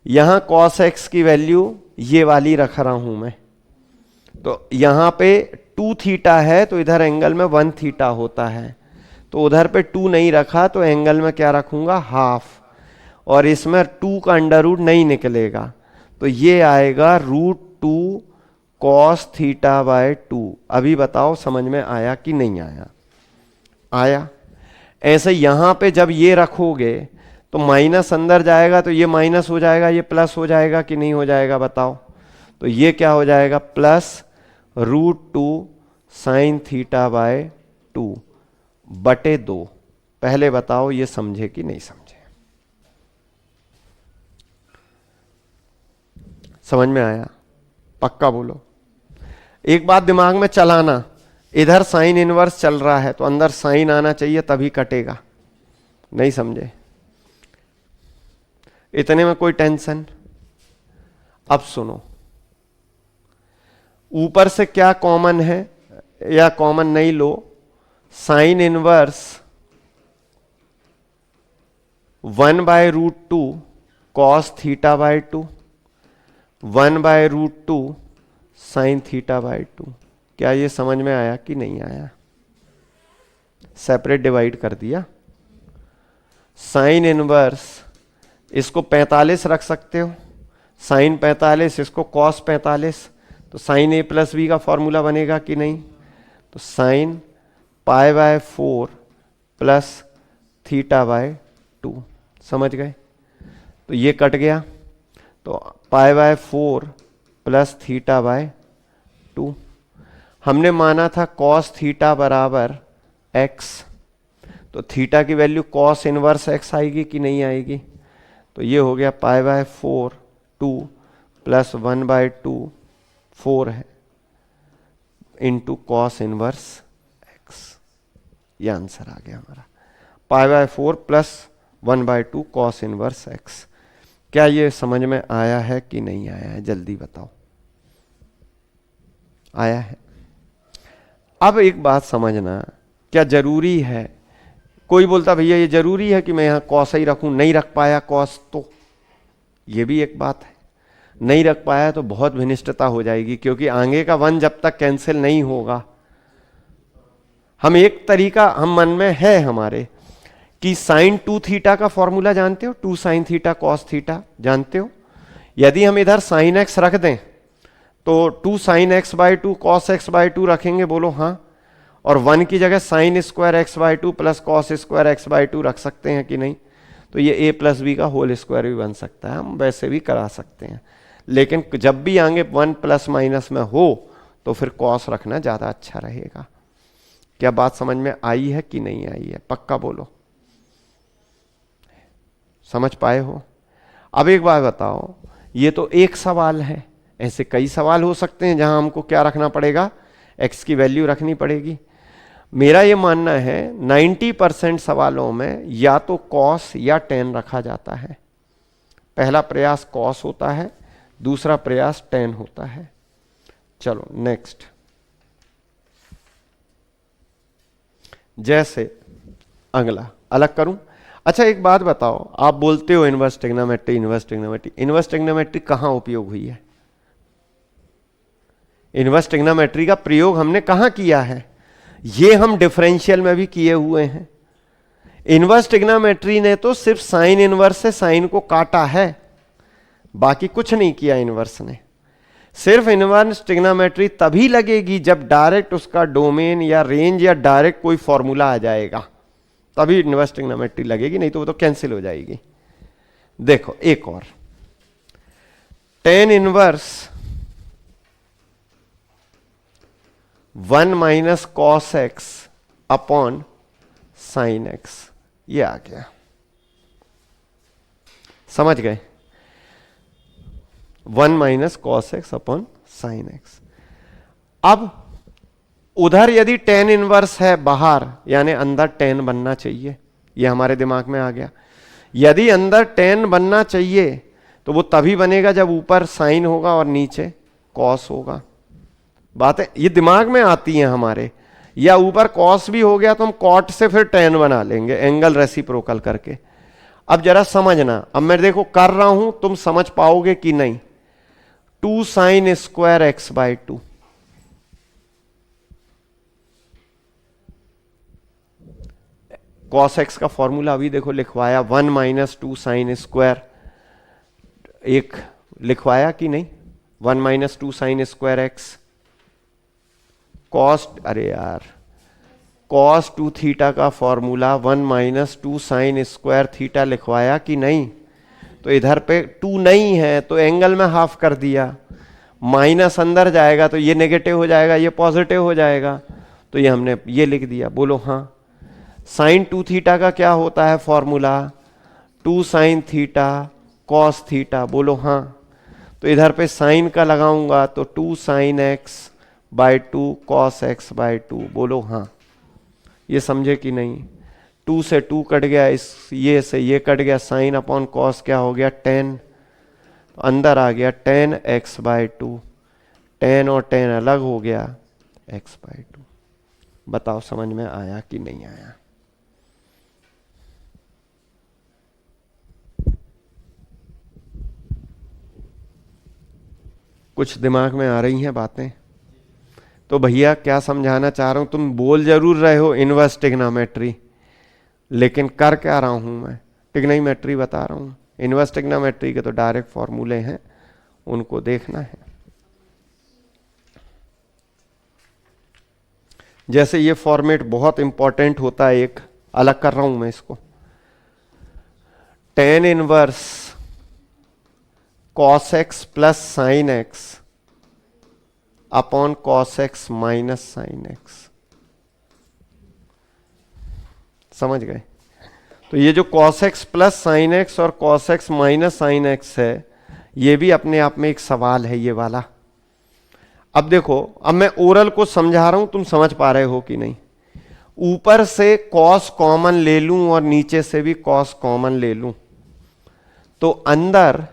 यहां cos x की वैल्यू ये वाली रख रहा हूं मैं, तो यहां पे 2 थीटा है तो इधर एंगल में 1 थीटा होता है, तो उधर पे 2 नहीं रखा तो एंगल में क्या रखूंगा? हाफ, और इसमें 2 का अंडर रूट नहीं निकलेगा, तो ये आएगा √2 cos थीटा बाय 2। अभी बताओ समझ में आया कि नहीं आया? आया। ऐसे यहां पे जब ये रखोगे तो माइनस अंदर जाएगा, तो ये माइनस हो जाएगा, ये प्लस हो जाएगा कि नहीं हो जाएगा बताओ? तो ये क्या हो जाएगा? +√2 साइन थीटा बाय 2 बटे 2। पहले बताओ ये समझे कि नहीं समझे? समझ में आया? पक्का बोलो। एक बात दिमाग में चलाना, इधर साइन इनवर्स चल रहा है तो अंदर साइन आना चाहिए तभी कटेगा। नहीं समझे? इतने में कोई टेंशन? अब सुनो, ऊपर से क्या कॉमन है या कॉमन नहीं लो, sine inverse 1/√2 cos theta by 2, 1/√2 sine theta by 2। क्या ये समझ में आया कि नहीं आया? सेपरेट डिवाइड कर दिया। साइन इनवर्स इसको 45 रख सकते हो, साइन 45, इसको cos 45, तो साइन a प्लस बी का फॉर्मूला बनेगा कि नहीं? तो साइन π/4 प्लस थीटा बाय 2। समझ गए? तो ये कट गया, तो π/4 प्लस थीटा बाय 2। हमने माना था cos थीटा बराबर x, तो थीटा की वैल्यू cos इनवर्स x आएगी कि नहीं आएगी? तो ये हो गया π/4 2 प्लस 1/2 4 है इंटू cos इनवर्स x। ये आंसर आ गया हमारा, π/4 प्लस 1/2 cos इनवर्स x। क्या ये समझ में आया है कि नहीं आया है? जल्दी बताओ। आया है? अब एक बात समझना, क्या जरूरी है? कोई बोलता भैया ये जरूरी है कि मैं यहां कॉस ही रखूं, नहीं रख पाया कॉस, तो ये भी एक बात है। नहीं रख पाया तो बहुत विनिष्टता हो जाएगी, क्योंकि आगे का 1 जब तक कैंसिल नहीं होगा, हम एक तरीका हम मन में है हमारे कि साइन 2 थीटा का फॉर्मूला जानते हो, 2 साइन थीटा कॉस थीटा जानते हो। यदि हम इधर साइन एक्स रख दें तो 2 sine X by 2 cos X by 2 रखेंगे, बोलो हाँ। और 1 की जगह sine square X by 2 plus cos square X by 2 रख सकते हैं कि नहीं? तो ये a प्लस बी का होल स्क्वायर भी बन सकता है, हम वैसे भी करा सकते हैं। लेकिन जब भी आगे 1 प्लस माइनस में हो तो फिर कॉस रखना ज्यादा अच्छा रहेगा। क्या बात समझ में आई है कि नहीं आई है? पक्का बोलो, समझ पाए हो? अब एक बात बताओ, ये तो एक सवाल है, ऐसे कई सवाल हो सकते हैं जहां हमको क्या रखना पड़ेगा? x की वैल्यू रखनी पड़ेगी। मेरा ये मानना है 90% सवालों में या तो cos या tan रखा जाता है। पहला प्रयास cos होता है, दूसरा प्रयास tan होता है। चलो नेक्स्ट, जैसे अगला अलग करूं। अच्छा एक बात बताओ, आप बोलते हो inverse trigonometry, inverse trigonometry, inverse trigonometry कहां उपयोग हुई है? इनवर्स ट्रिग्नोमेट्री का प्रयोग हमने कहां किया है? ये हम डिफरेंशियल में भी किए हुए हैं। इनवर्स ट्रिग्नोमेट्री ने तो सिर्फ साइन इनवर्स से साइन को काटा है, बाकी कुछ नहीं किया इनवर्स ने। सिर्फ इनवर्स ट्रिग्नोमेट्री तभी लगेगी जब डायरेक्ट उसका डोमेन या रेंज या डायरेक्ट कोई फॉर्मूला आ जाएगा, तभी इनवर्स ट्रिग्नोमेट्री लगेगी, नहीं तो वो तो कैंसिल हो जाएगी। देखो एक और, tan inverse 1 minus cos x upon sine x, ये आ गया, समझ गए? 1 minus cos x upon sine x. अब उधर यदि टेन इनवर्स है बाहर, यानी अंदर टेन बनना चाहिए, ये हमारे दिमाग में आ गया। यदि अंदर टेन बनना चाहिए तो वो तभी बनेगा जब ऊपर साइन होगा और नीचे कॉस होगा। बातें ये दिमाग में आती हैं हमारे, या ऊपर कॉस भी हो गया तो हम कॉट से फिर टेन बना लेंगे एंगल रेसिप्रोकल करके। अब जरा समझना, अब मैं देखो कर रहा हूं, तुम समझ पाओगे कि नहीं। 2 sign square x by 2, cos x का फॉर्मूला अभी देखो लिखवाया, 1 माइनस 2 साइन स्क्वायर, एक लिखवाया कि नहीं? 1 minus 2 sign square x cos, अरे यार कॉस 2 थीटा का formula 1 minus 2 sine square theta लिखवाया कि नहीं? तो इधर पे 2 नहीं है तो एंगल में हाफ कर दिया, माइनस अंदर जाएगा तो ये नेगेटिव हो जाएगा, ये पॉजिटिव हो जाएगा, तो ये हमने ये लिख दिया। बोलो हाँ। साइन 2 थीटा का क्या होता है formula? 2 sine theta cos theta, बोलो हाँ। तो इधर पे साइन का लगाऊंगा तो 2 sine x by 2 cos x by 2, बोलो हाँ। ये समझे कि नहीं? 2 से 2 कट गया, इस ये से ये कट गया, साइन अपॉन कॉस क्या हो गया? 10, तो अंदर आ गया 10 एक्स बाई 2, 10 और 10 अलग हो गया, एक्स बाई 2। बताओ समझ में आया कि नहीं आया? कुछ दिमाग में आ रही हैं बातें? तो भैया क्या समझाना चाह रहा हूं, तुम बोल जरूर रहे हो इनवर्स ट्रिग्नोमेट्री, लेकिन कर क्या रहा हूं मैं? ट्रिग्नोमेट्री बता रहा हूं। इनवर्स ट्रिग्नोमेट्री के तो डायरेक्ट फॉर्मूले हैं, उनको देखना है। जैसे ये फॉर्मेट बहुत इंपॉर्टेंट होता है, एक अलग कर रहा हूं मैं इसको, tan inverse cos x plus sine x upon cos x minus sine x, समझ गए? तो ये जो cos x plus sine x और cos x minus sine x है, ये भी अपने आप में एक सवाल है ये वाला। अब देखो, अब मैं ओरल को समझा रहा हूं, तुम समझ पा रहे हो कि नहीं? ऊपर से कॉस कॉमन ले लूं और नीचे से भी कॉस कॉमन ले लूं, तो अंदर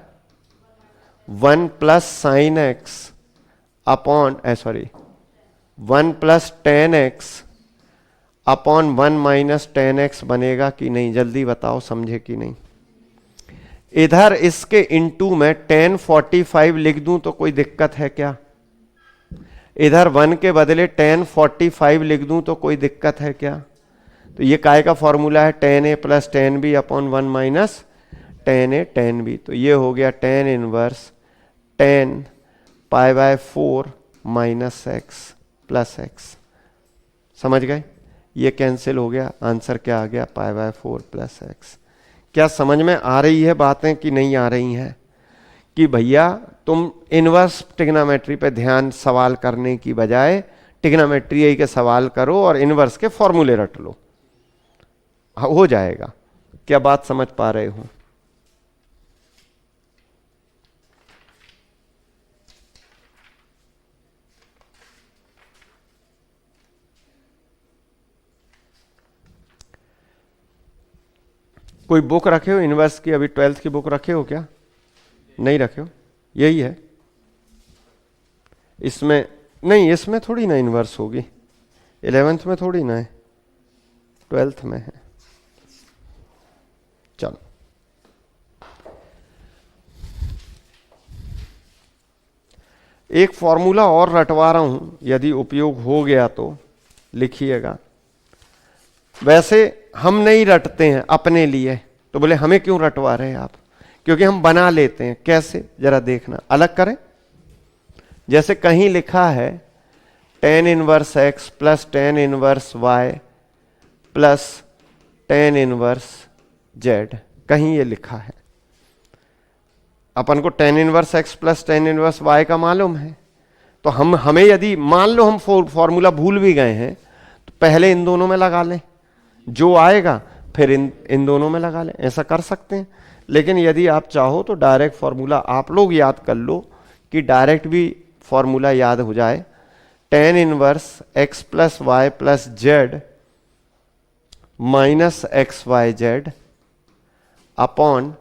1 plus sine x upon 1 plus ten x upon 1 minus ten x बनेगा कि नहीं? जल्दी बताओ, समझे कि नहीं? इधर इसके इनटू में 1045 लिख दूं तो कोई दिक्कत है क्या? इधर 1 के बदले 1045 लिख दूं तो कोई दिक्कत है क्या? तो ये काय का फॉर्मूला है? 10a plus 10b upon 1 minus 10a 10b। तो ये हो गया 10 inverse 10 pi by 4 minus x plus x, समझ गए? ये कैंसिल हो गया, आंसर क्या आ गया? Pi by 4 plus x. क्या समझ में आ रही है बातें कि नहीं आ रही हैं? कि भैया तुम इनवर्स ट्रिग्नोमेट्री पे ध्यान सवाल करने की बजाय ट्रिग्नोमेट्री के सवाल करो और इनवर्स के फॉर्मूले रट लो, हो जाएगा। क्या बात समझ पा रहे हो? कोई बुक रखे हो इनवर्स की? अभी 12th की बुक रखे हो क्या? नहीं रखे हो? यही है इसमें? नहीं, इसमें थोड़ी ना इनवर्स होगी, 11th में थोड़ी ना है, 12th में है। एक फॉर्मूला और रटवा रहा हूं, यदि उपयोग हो गया तो लिखिएगा। वैसे हम नहीं रटते हैं अपने लिए, तो बोले हमें क्यों रटवा रहे हैं आप? क्योंकि हम बना लेते हैं। कैसे, जरा देखना, अलग करें। जैसे कहीं लिखा है tan inverse x plus tan inverse y plus tan inverse z, कहीं ये लिखा है। अपन को tan inverse x plus tan inverse y का मालूम है, तो हमें यदि मान लो हम फॉर्मूला भूल भी गए हैं, तो पहले इन दोनों में लगा लें, जो आएगा फिर इन दोनों में लगा लें, ऐसा कर सकते हैं। लेकिन यदि आप चाहो तो डायरेक्ट फॉर्मूला आप लोग याद कर लो, कि डायरेक्ट भी फॉर्मूला याद हो जाए। tan inverse x plus Y plus Z minus X Y Z upon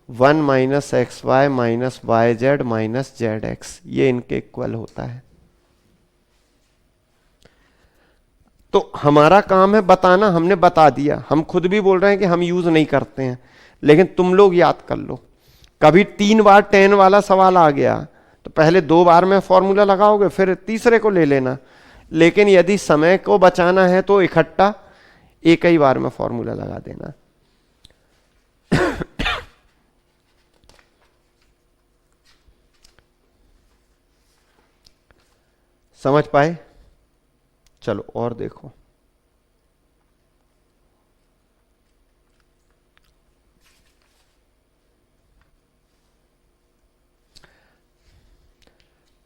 1 minus X Y minus Y Z minus Z X, ये इनके इक्वल होता है। तो हमारा काम है बताना, हमने बता दिया। हम खुद भी बोल रहे हैं कि हम यूज नहीं करते हैं, लेकिन तुम लोग याद कर लो। कभी 3 बार tan वाला सवाल आ गया तो पहले 2 बार में फॉर्मूला लगाओगे, फिर तीसरे को ले लेना। लेकिन यदि समय को बचाना है तो इकट्ठा एक ही बार में फॉर्मूला लगा देना। समझ पाए? चलो और देखो।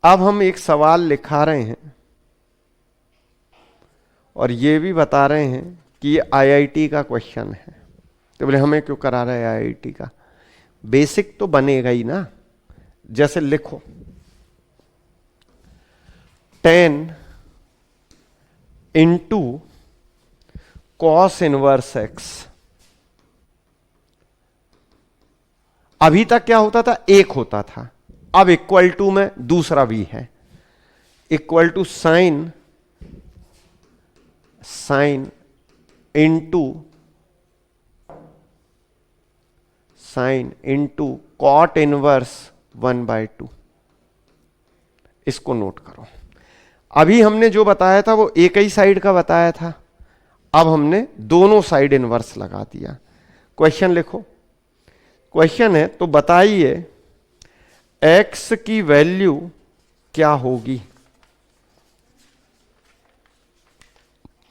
अब हम एक सवाल लिखा रहे हैं और ये भी बता रहे हैं कि ये आईआईटी का क्वेश्चन है। तो बोले हमें क्यों करा रहे हैं आईआईटी का? बेसिक तो बनेगा ही ना। जैसे लिखो tan into cos inverse x। अभी तक क्या होता था? 1 होता था, अब इक्वल टू में दूसरा भी है, equal to sine into cot inverse 1/2। इसको नोट करो। अभी हमने जो बताया था वो एक ही साइड का बताया था, अब हमने दोनों साइड इनवर्स लगा दिया। क्वेश्चन लिखो। क्वेश्चन है तो बताइए x की वैल्यू क्या होगी?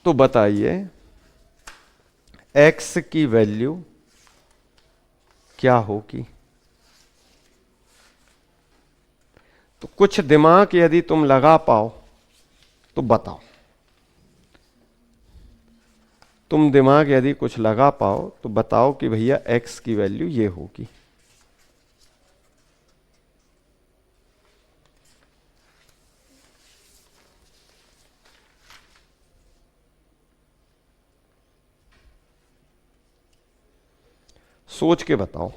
तो बताइए x की वैल्यू क्या होगी? तो कुछ दिमाग यदि तुम लगा पाओ तो बताओ। तुम दिमाग यदि कुछ लगा पाओ तो बताओ कि भैया x की वैल्यू ये होगी। सोच के बताओ।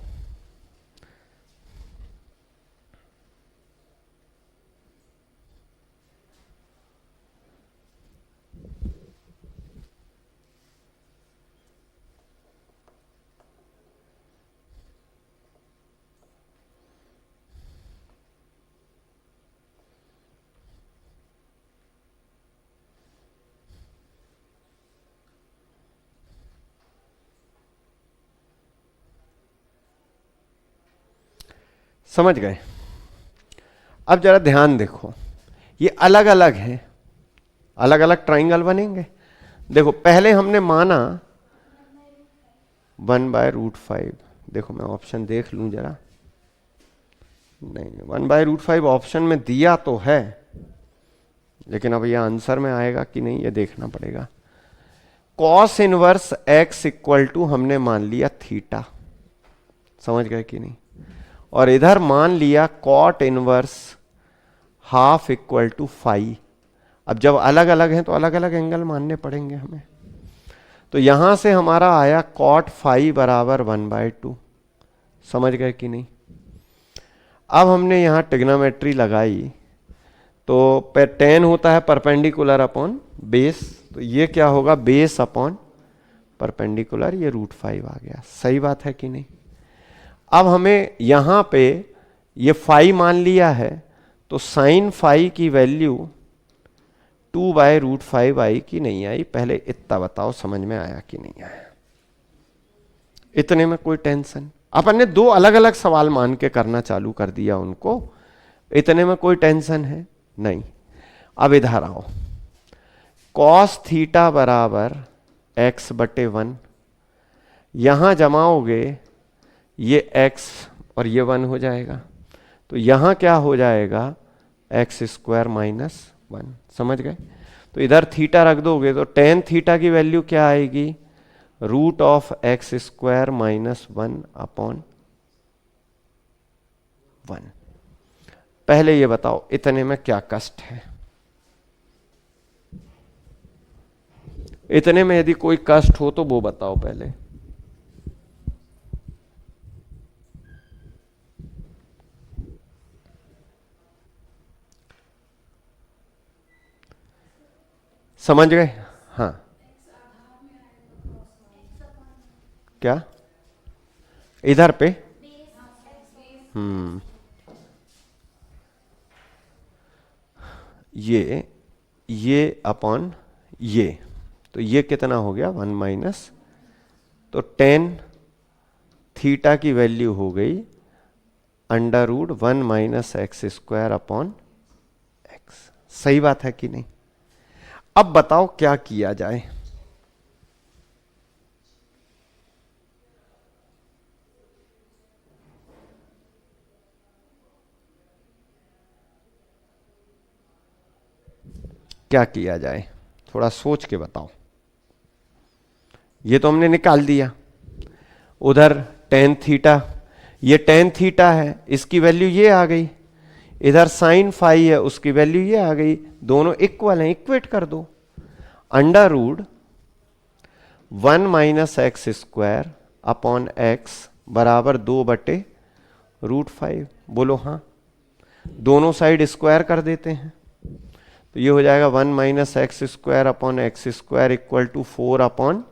समझ गए? अब जरा ध्यान देखो, ये अलग अलग हैं, अलग अलग ट्राइंगल बनेंगे। देखो पहले हमने माना 1/√5। देखो मैं ऑप्शन देख लूं जरा। नहीं, 1/√5 ऑप्शन में दिया तो है, लेकिन अब ये आंसर में आएगा कि नहीं ये देखना पड़ेगा। Cos inverse x equal to हमने मान लिया थीटा। समझ गए कि नहीं? और इधर मान लिया cot inverse half equal to phi. अब जब अलग अलग हैं तो अलग अलग एंगल मानने पड़ेंगे हमें। तो यहां से हमारा आया कॉट फाई बराबर 1/2। समझ गए कि नहीं? अब हमने यहां ट्रिग्नोमेट्री लगाई तो tan होता है परपेंडिकुलर अपॉन बेस, तो ये क्या होगा? बेस अपॉन परपेंडिकुलर, ये √5 आ गया। सही बात है कि नहीं? अब हमें यहां पे ये फाई मान लिया है तो साइन फाई की वैल्यू 2/√5 आई कि नहीं आई, पहले इतना बताओ समझ में आया कि नहीं आया। इतने में कोई टेंशन, अपन ने दो अलग अलग सवाल मान के करना चालू कर दिया उनको, इतने में कोई टेंशन है नहीं। अब इधर आओ, कॉस थीटा बराबर x/1, यहां जमाओगे ये x और ये 1 हो जाएगा, तो यहां क्या हो जाएगा x² - 1, समझ गए। तो इधर थीटा रख दोगे तो टेन थीटा की वैल्यू क्या आएगी, √(x² - 1/1)। पहले ये बताओ इतने में क्या कष्ट है, इतने में यदि कोई कष्ट हो तो वो बताओ पहले। समझ गए? हाँ, क्या इधर पे? ये अपॉन ये, तो ये कितना हो गया 1 माइनस, तो टेन थीटा की वैल्यू हो गई √1 - x² x। सही बात है कि नहीं? अब बताओ क्या किया जाए। क्या किया जाए, थोड़ा सोच के बताओ। ये तो हमने निकाल दिया, उधर टेन थीटा, ये टेन थीटा है, इसकी वैल्यू ये आ गई, इधर साइन फाई है, उसकी वैल्यू ये आ गई, दोनों इक्वल हैं, इक्वेट कर दो। √1 - x² अपॉन x बराबर 2/√5, बोलो हाँ। दोनों साइड स्क्वायर कर देते हैं, तो ये हो जाएगा 1 - x² upon x² equal to 4/5,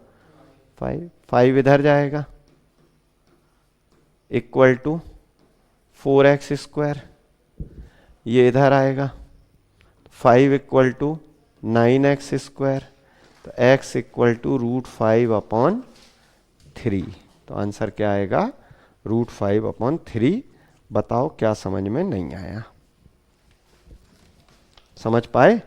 5 इधर जाएगा इक्वल टू 4x², ये इधर आएगा 5 इक्वल टू 9x², तो x इक्वल टू √5/3। तो आंसर क्या आएगा, √5/3। बताओ क्या समझ में नहीं आया, समझ पाए?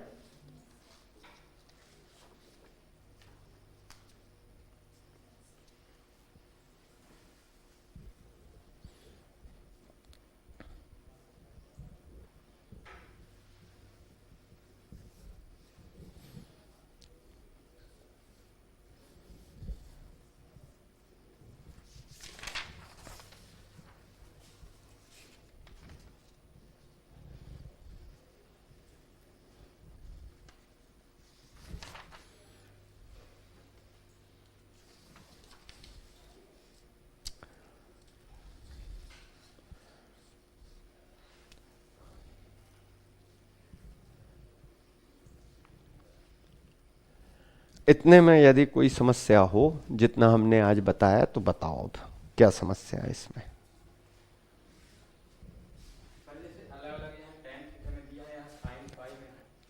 इतने में यदि कोई समस्या हो, जितना हमने आज बताया तो बताओ अब क्या समस्या है इसमें।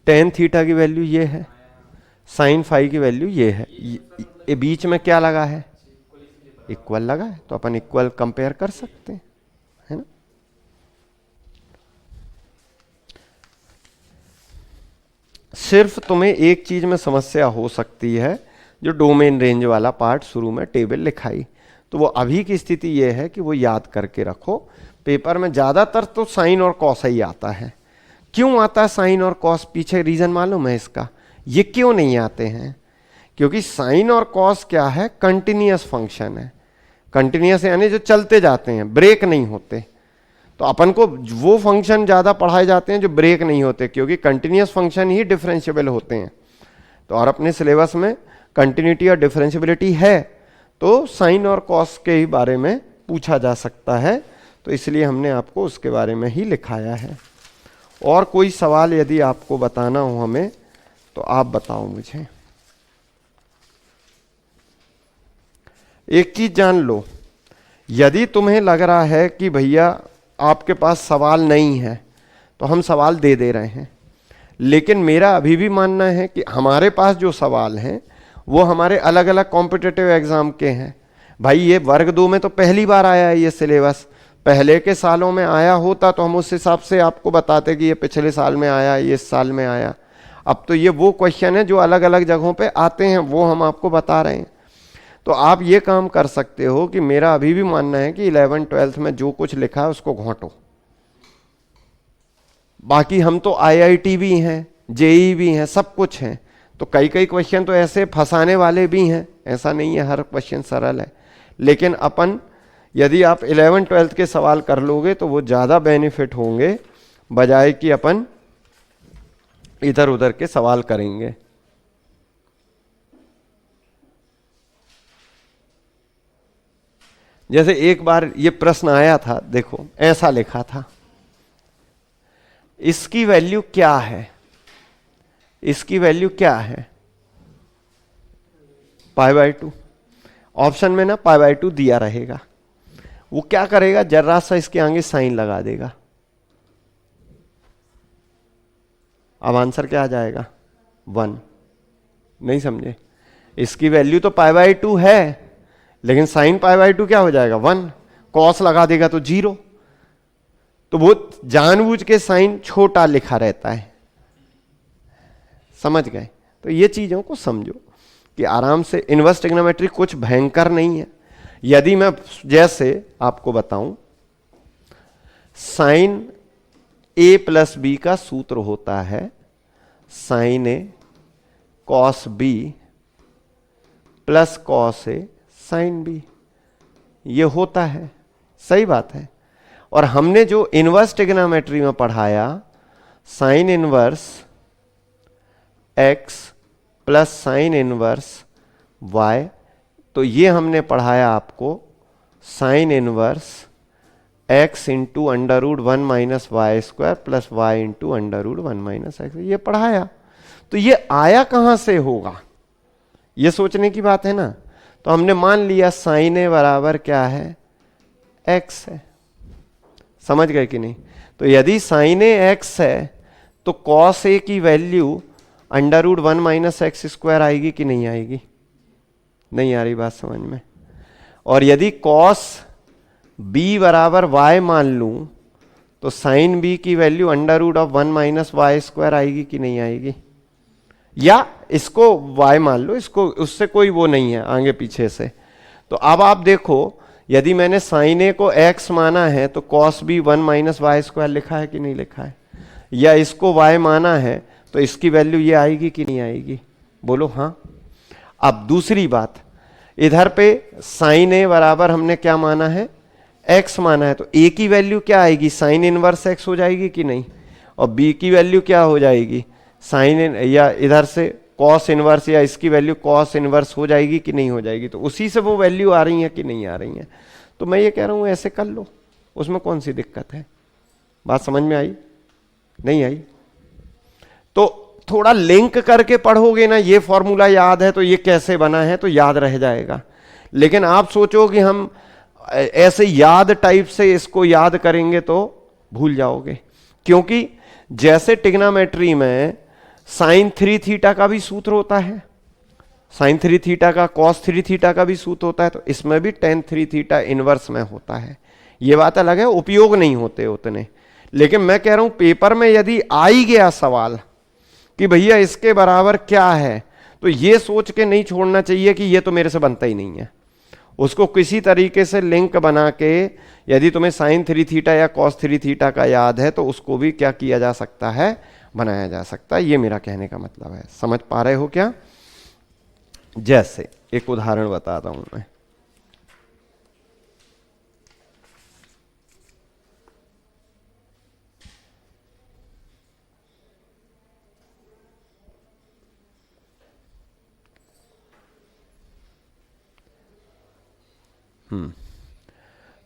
टेन थीटा की वैल्यू ये है, साइन फाई की वैल्यू ये है, ये बीच में क्या लगा है, इक्वल लगा है, तो अपन इक्वल कंपेयर कर सकते हैं, है ना। सिर्फ तुम्हें एक चीज में समस्या हो सकती है, जो डोमेन रेंज वाला पार्ट शुरू में टेबल लिखाई, तो वो अभी की स्थिति ये है कि वो याद करके रखो। पेपर में ज्यादातर तो साइन और कॉस ही आता है। क्यों आता है साइन और कॉस, पीछे रीजन मालूम है इसका, ये क्यों नहीं आते हैं? क्योंकि साइन और कॉस क्या है, कंटिन्यूअस फंक्शन है। कंटिन्यूअस यानी जो चलते जाते हैं, ब्रेक नहीं होते। तो अपन को वो फंक्शन ज्यादा पढ़ाए जाते हैं जो ब्रेक नहीं होते, क्योंकि कंटिन्यूअस फंक्शन ही डिफरेंशिएबल होते हैं। तो और अपने सिलेबस में कंटिन्यूटी और डिफरेंशिएबिलिटी है, तो साइन और कॉस के ही बारे में पूछा जा सकता है, तो इसलिए हमने आपको उसके बारे में ही लिखाया है। और कोई सवाल यदि आपको बताना हो हमें, तो आप बताओ मुझे। एक चीज जान लो, यदि तुम्हें लग रहा है कि भैया आपके पास सवाल नहीं है, तो तो हम सवाल दे दे रहे हैं। लेकिन मेरा अभी भी मानना है कि हमारे पास जो सवाल हैं वो हमारे अलग अलग कॉम्पिटिटिव एग्जाम के हैं। भाई ये वर्ग 2 में तो पहली बार आया है ये सिलेबस, पहले के सालों में आया होता तो हम उस हिसाब से आपको बताते कि ये पिछले साल में आया, ये इस साल में आया। अब तो ये वो क्वेश्चन है जो अलग अलग जगहों पे आते हैं, वो हम आपको बता रहे हैं। तो आप ये काम कर सकते हो कि मेरा अभी भी मानना है कि 11th 12th में जो कुछ लिखा है उसको घोंटो। बाकी हम तो IIT भी हैं, JEE भी हैं, सब कुछ हैं, तो कई कई क्वेश्चन तो ऐसे फंसाने वाले भी हैं, ऐसा नहीं है हर क्वेश्चन सरल है। लेकिन अपन यदि आप 11th 12th के सवाल कर लोगे तो वो ज़्यादा बेनिफिट होंगे बजाय कि अपन इधर उधर के सवाल करेंगे। जैसे एक बार ये प्रश्न आया था, देखो ऐसा लिखा था, इसकी वैल्यू क्या है, इसकी वैल्यू क्या है, π/2। ऑप्शन में ना π/2 दिया रहेगा, वो क्या करेगा, जरा सा इसके आगे साइन लगा देगा। अब आंसर क्या आ जाएगा, 1। नहीं समझे, इसकी वैल्यू तो π/2 है, लेकिन साइन π/2 क्या हो जाएगा, 1। कॉस लगा देगा तो 0। तो वो जानबूझ के साइन छोटा लिखा रहता है, समझ गए। तो ये चीजों को समझो कि आराम से, इनवर्स ट्रिग्नोमेट्री कुछ भयंकर नहीं है। यदि मैं जैसे आपको बताऊं, साइन A + B का सूत्र होता है sign A cos B + cos A sin B, ये होता है, सही बात है। और हमने जो इनवर्स ट्रिग्नोमेट्री में पढ़ाया sign inverse x + sign inverse y, तो ये हमने पढ़ाया आपको sign inverse x into √1 - y² + y into √1 - x, ये पढ़ाया। तो ये आया कहां से होगा, ये सोचने की बात है ना। तो हमने मान लिया साइन A बराबर क्या है, x है, समझ गए कि नहीं। तो यदि साइन A x है तो कॉस A की वैल्यू √1 - x² आएगी कि नहीं आएगी, नहीं आ रही बात समझ में। और यदि कॉस B बराबर y मान लूं तो साइन B की वैल्यू √1 - y² आएगी कि नहीं आएगी, या इसको y मान लो, इसको, उससे कोई वो नहीं है आगे पीछे से। तो अब आप देखो, यदि मैंने साइन A को x माना है तो कॉस B 1 - y² लिखा है कि नहीं लिखा है, या इसको y माना है तो इसकी वैल्यू ये आएगी कि नहीं आएगी, बोलो हाँ। अब दूसरी बात, इधर पे साइन A बराबर हमने क्या माना है, x माना है, तो A की वैल्यू क्या आएगी, साइन इनवर्स x हो जाएगी कि नहीं, और B की वैल्यू क्या हो जाएगी, साइन, या इधर से कॉस इनवर्स, या इसकी वैल्यू कॉस इनवर्स हो जाएगी कि नहीं हो जाएगी। तो उसी से वो वैल्यू आ रही है कि नहीं आ रही है। तो मैं ये कह रहा हूं ऐसे कर लो, उसमें कौन सी दिक्कत है, बात समझ में आई, नहीं आई। तो थोड़ा लिंक करके पढ़ोगे ना, ये फॉर्मूला याद है तो ये कैसे बना है तो याद रह जाएगा। लेकिन आप सोचो कि हम ऐसे याद टाइप से इसको याद करेंगे तो भूल जाओगे, क्योंकि जैसे ट्रिग्नोमेट्री में साइन 3 थीटा का भी सूत्र होता है, साइन 3 थीटा का, कॉस 3 थीटा का भी सूत्र होता है, तो इसमें भी टेन 3 थीटा इनवर्स में होता है। ये बात अलग है, उपयोग नहीं होते उतने। लेकिन मैं कह रहा हूं पेपर में यदि आ ही गया सवाल कि भैया इसके बराबर क्या है, तो ये सोच के नहीं छोड़ना चाहिए कि ये तो मेरे से बनता ही नहीं है। उसको किसी तरीके से लिंक बना के, यदि तुम्हें साइन 3 थीटा या कॉस 3 थीटा का याद है तो उसको भी क्या किया जा सकता है, बनाया जा सकता है। ये मेरा कहने का मतलब है, समझ पा रहे हो क्या। जैसे एक उदाहरण बताता हूं मैं,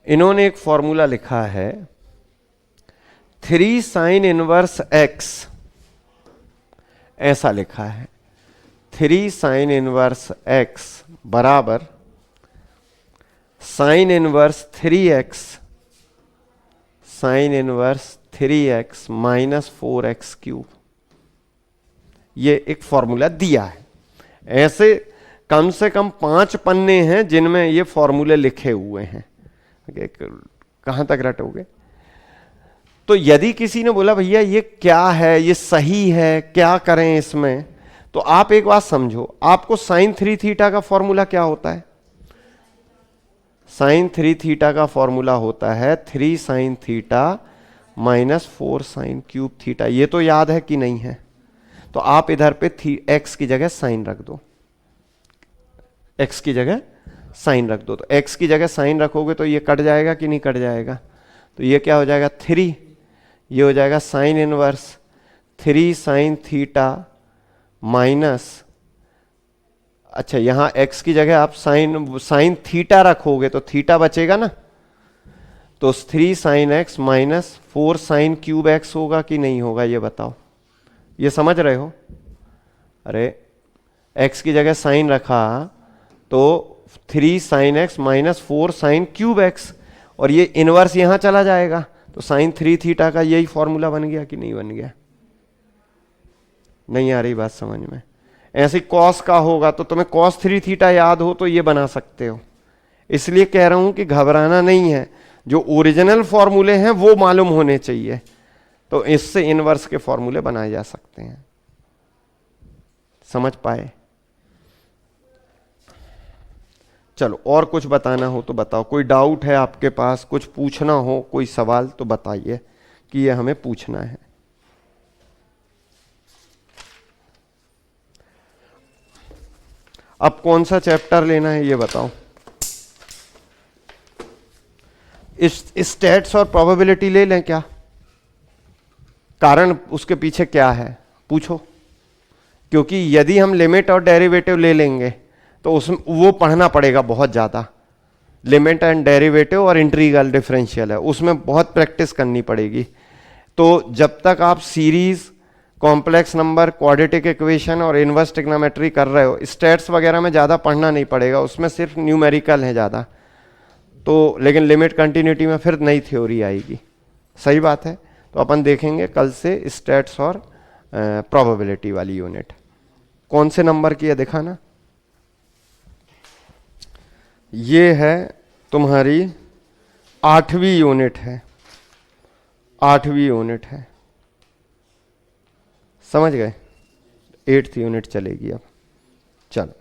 इन्होंने एक फॉर्मूला लिखा है 3 साइन इनवर्स x, ऐसा लिखा है 3 साइन इनवर्स x बराबर sine inverse 3x sine inverse 3x minus 4x cube, ये एक फॉर्मूला दिया है। ऐसे कम से कम 5 पन्ने हैं जिनमें ये फॉर्मूले लिखे हुए हैं। कहां तक रटोगे? तो यदि किसी ने बोला भैया ये क्या है, ये सही है, क्या करें इसमें, तो आप एक बात समझो, आपको साइन 3 थीटा का फॉर्मूला क्या होता है? साइन 3 थीटा का फॉर्मूला होता है 3 sine theta minus 4 sine cube theta. ये तो याद है कि नहीं है? तो आप इधर पे x की जगह साइन रख दो, x की जगह साइन रख दो। तो x की जगह साइन रखोगे तो ये कट जाएगा कि नहीं कट जाएगा? तो ये क्या हो जाएगा 3, ये हो जाएगा sine inverse 3 sine theta minus, अच्छा यहां x की जगह आप साइन थीटा रखोगे तो थीटा बचेगा ना, तो 3 sine x minus 4 sine cube x होगा कि नहीं होगा? ये बताओ, ये समझ रहे हो? अरे x की जगह साइन रखा तो 3 sine x minus 4 sine cube x, और ये इनवर्स यहां चला जाएगा, तो साइन 3 थीटा का यही फॉर्मूला बन गया कि नहीं बन गया? नहीं आ रही बात समझ में? ऐसे कॉस का होगा तो तुम्हें कॉस 3 थीटा याद हो तो ये बना सकते हो। इसलिए कह रहा हूं कि घबराना नहीं है, जो ओरिजिनल फॉर्मूले हैं वो मालूम होने चाहिए, तो इससे इनवर्स के फॉर्मूले बनाए जा सकते हैं। समझ पाए? चलो और कुछ बताना हो तो बताओ, कोई डाउट है आपके पास, कुछ पूछना हो, कोई सवाल तो बताइए कि ये हमें पूछना है। अब कौन सा चैप्टर लेना है ये बताओ। इस स्टैट्स और प्रोबेबिलिटी ले लें क्या? कारण उसके पीछे क्या है पूछो, क्योंकि यदि हम लिमिट और डेरिवेटिव ले लेंगे तो उसमें वो पढ़ना पड़ेगा बहुत ज़्यादा। लिमिट एंड डेरिवेटिव और इंटीग्रल डिफरेंशियल है, उसमें बहुत प्रैक्टिस करनी पड़ेगी। तो जब तक आप series, complex number, quadratic equation और इनवर्स ट्रिग्नोमेट्री कर रहे हो, स्टैट्स वगैरह में ज़्यादा पढ़ना नहीं पड़ेगा, उसमें सिर्फ न्यूमेरिकल है ज़्यादा। तो लेकिन लिमिट कंटिन्यूटी में फिर नई थ्योरी आएगी। सही बात है। तो अपन देखेंगे कल से स्टैट्स और प्रोबेबिलिटी वाली यूनिट। कौन से नंबर की है दिखाना? ये है तुम्हारी 8वीं यूनिट है, 8वीं यूनिट है, समझ गए? 8th यूनिट चलेगी अब। चलो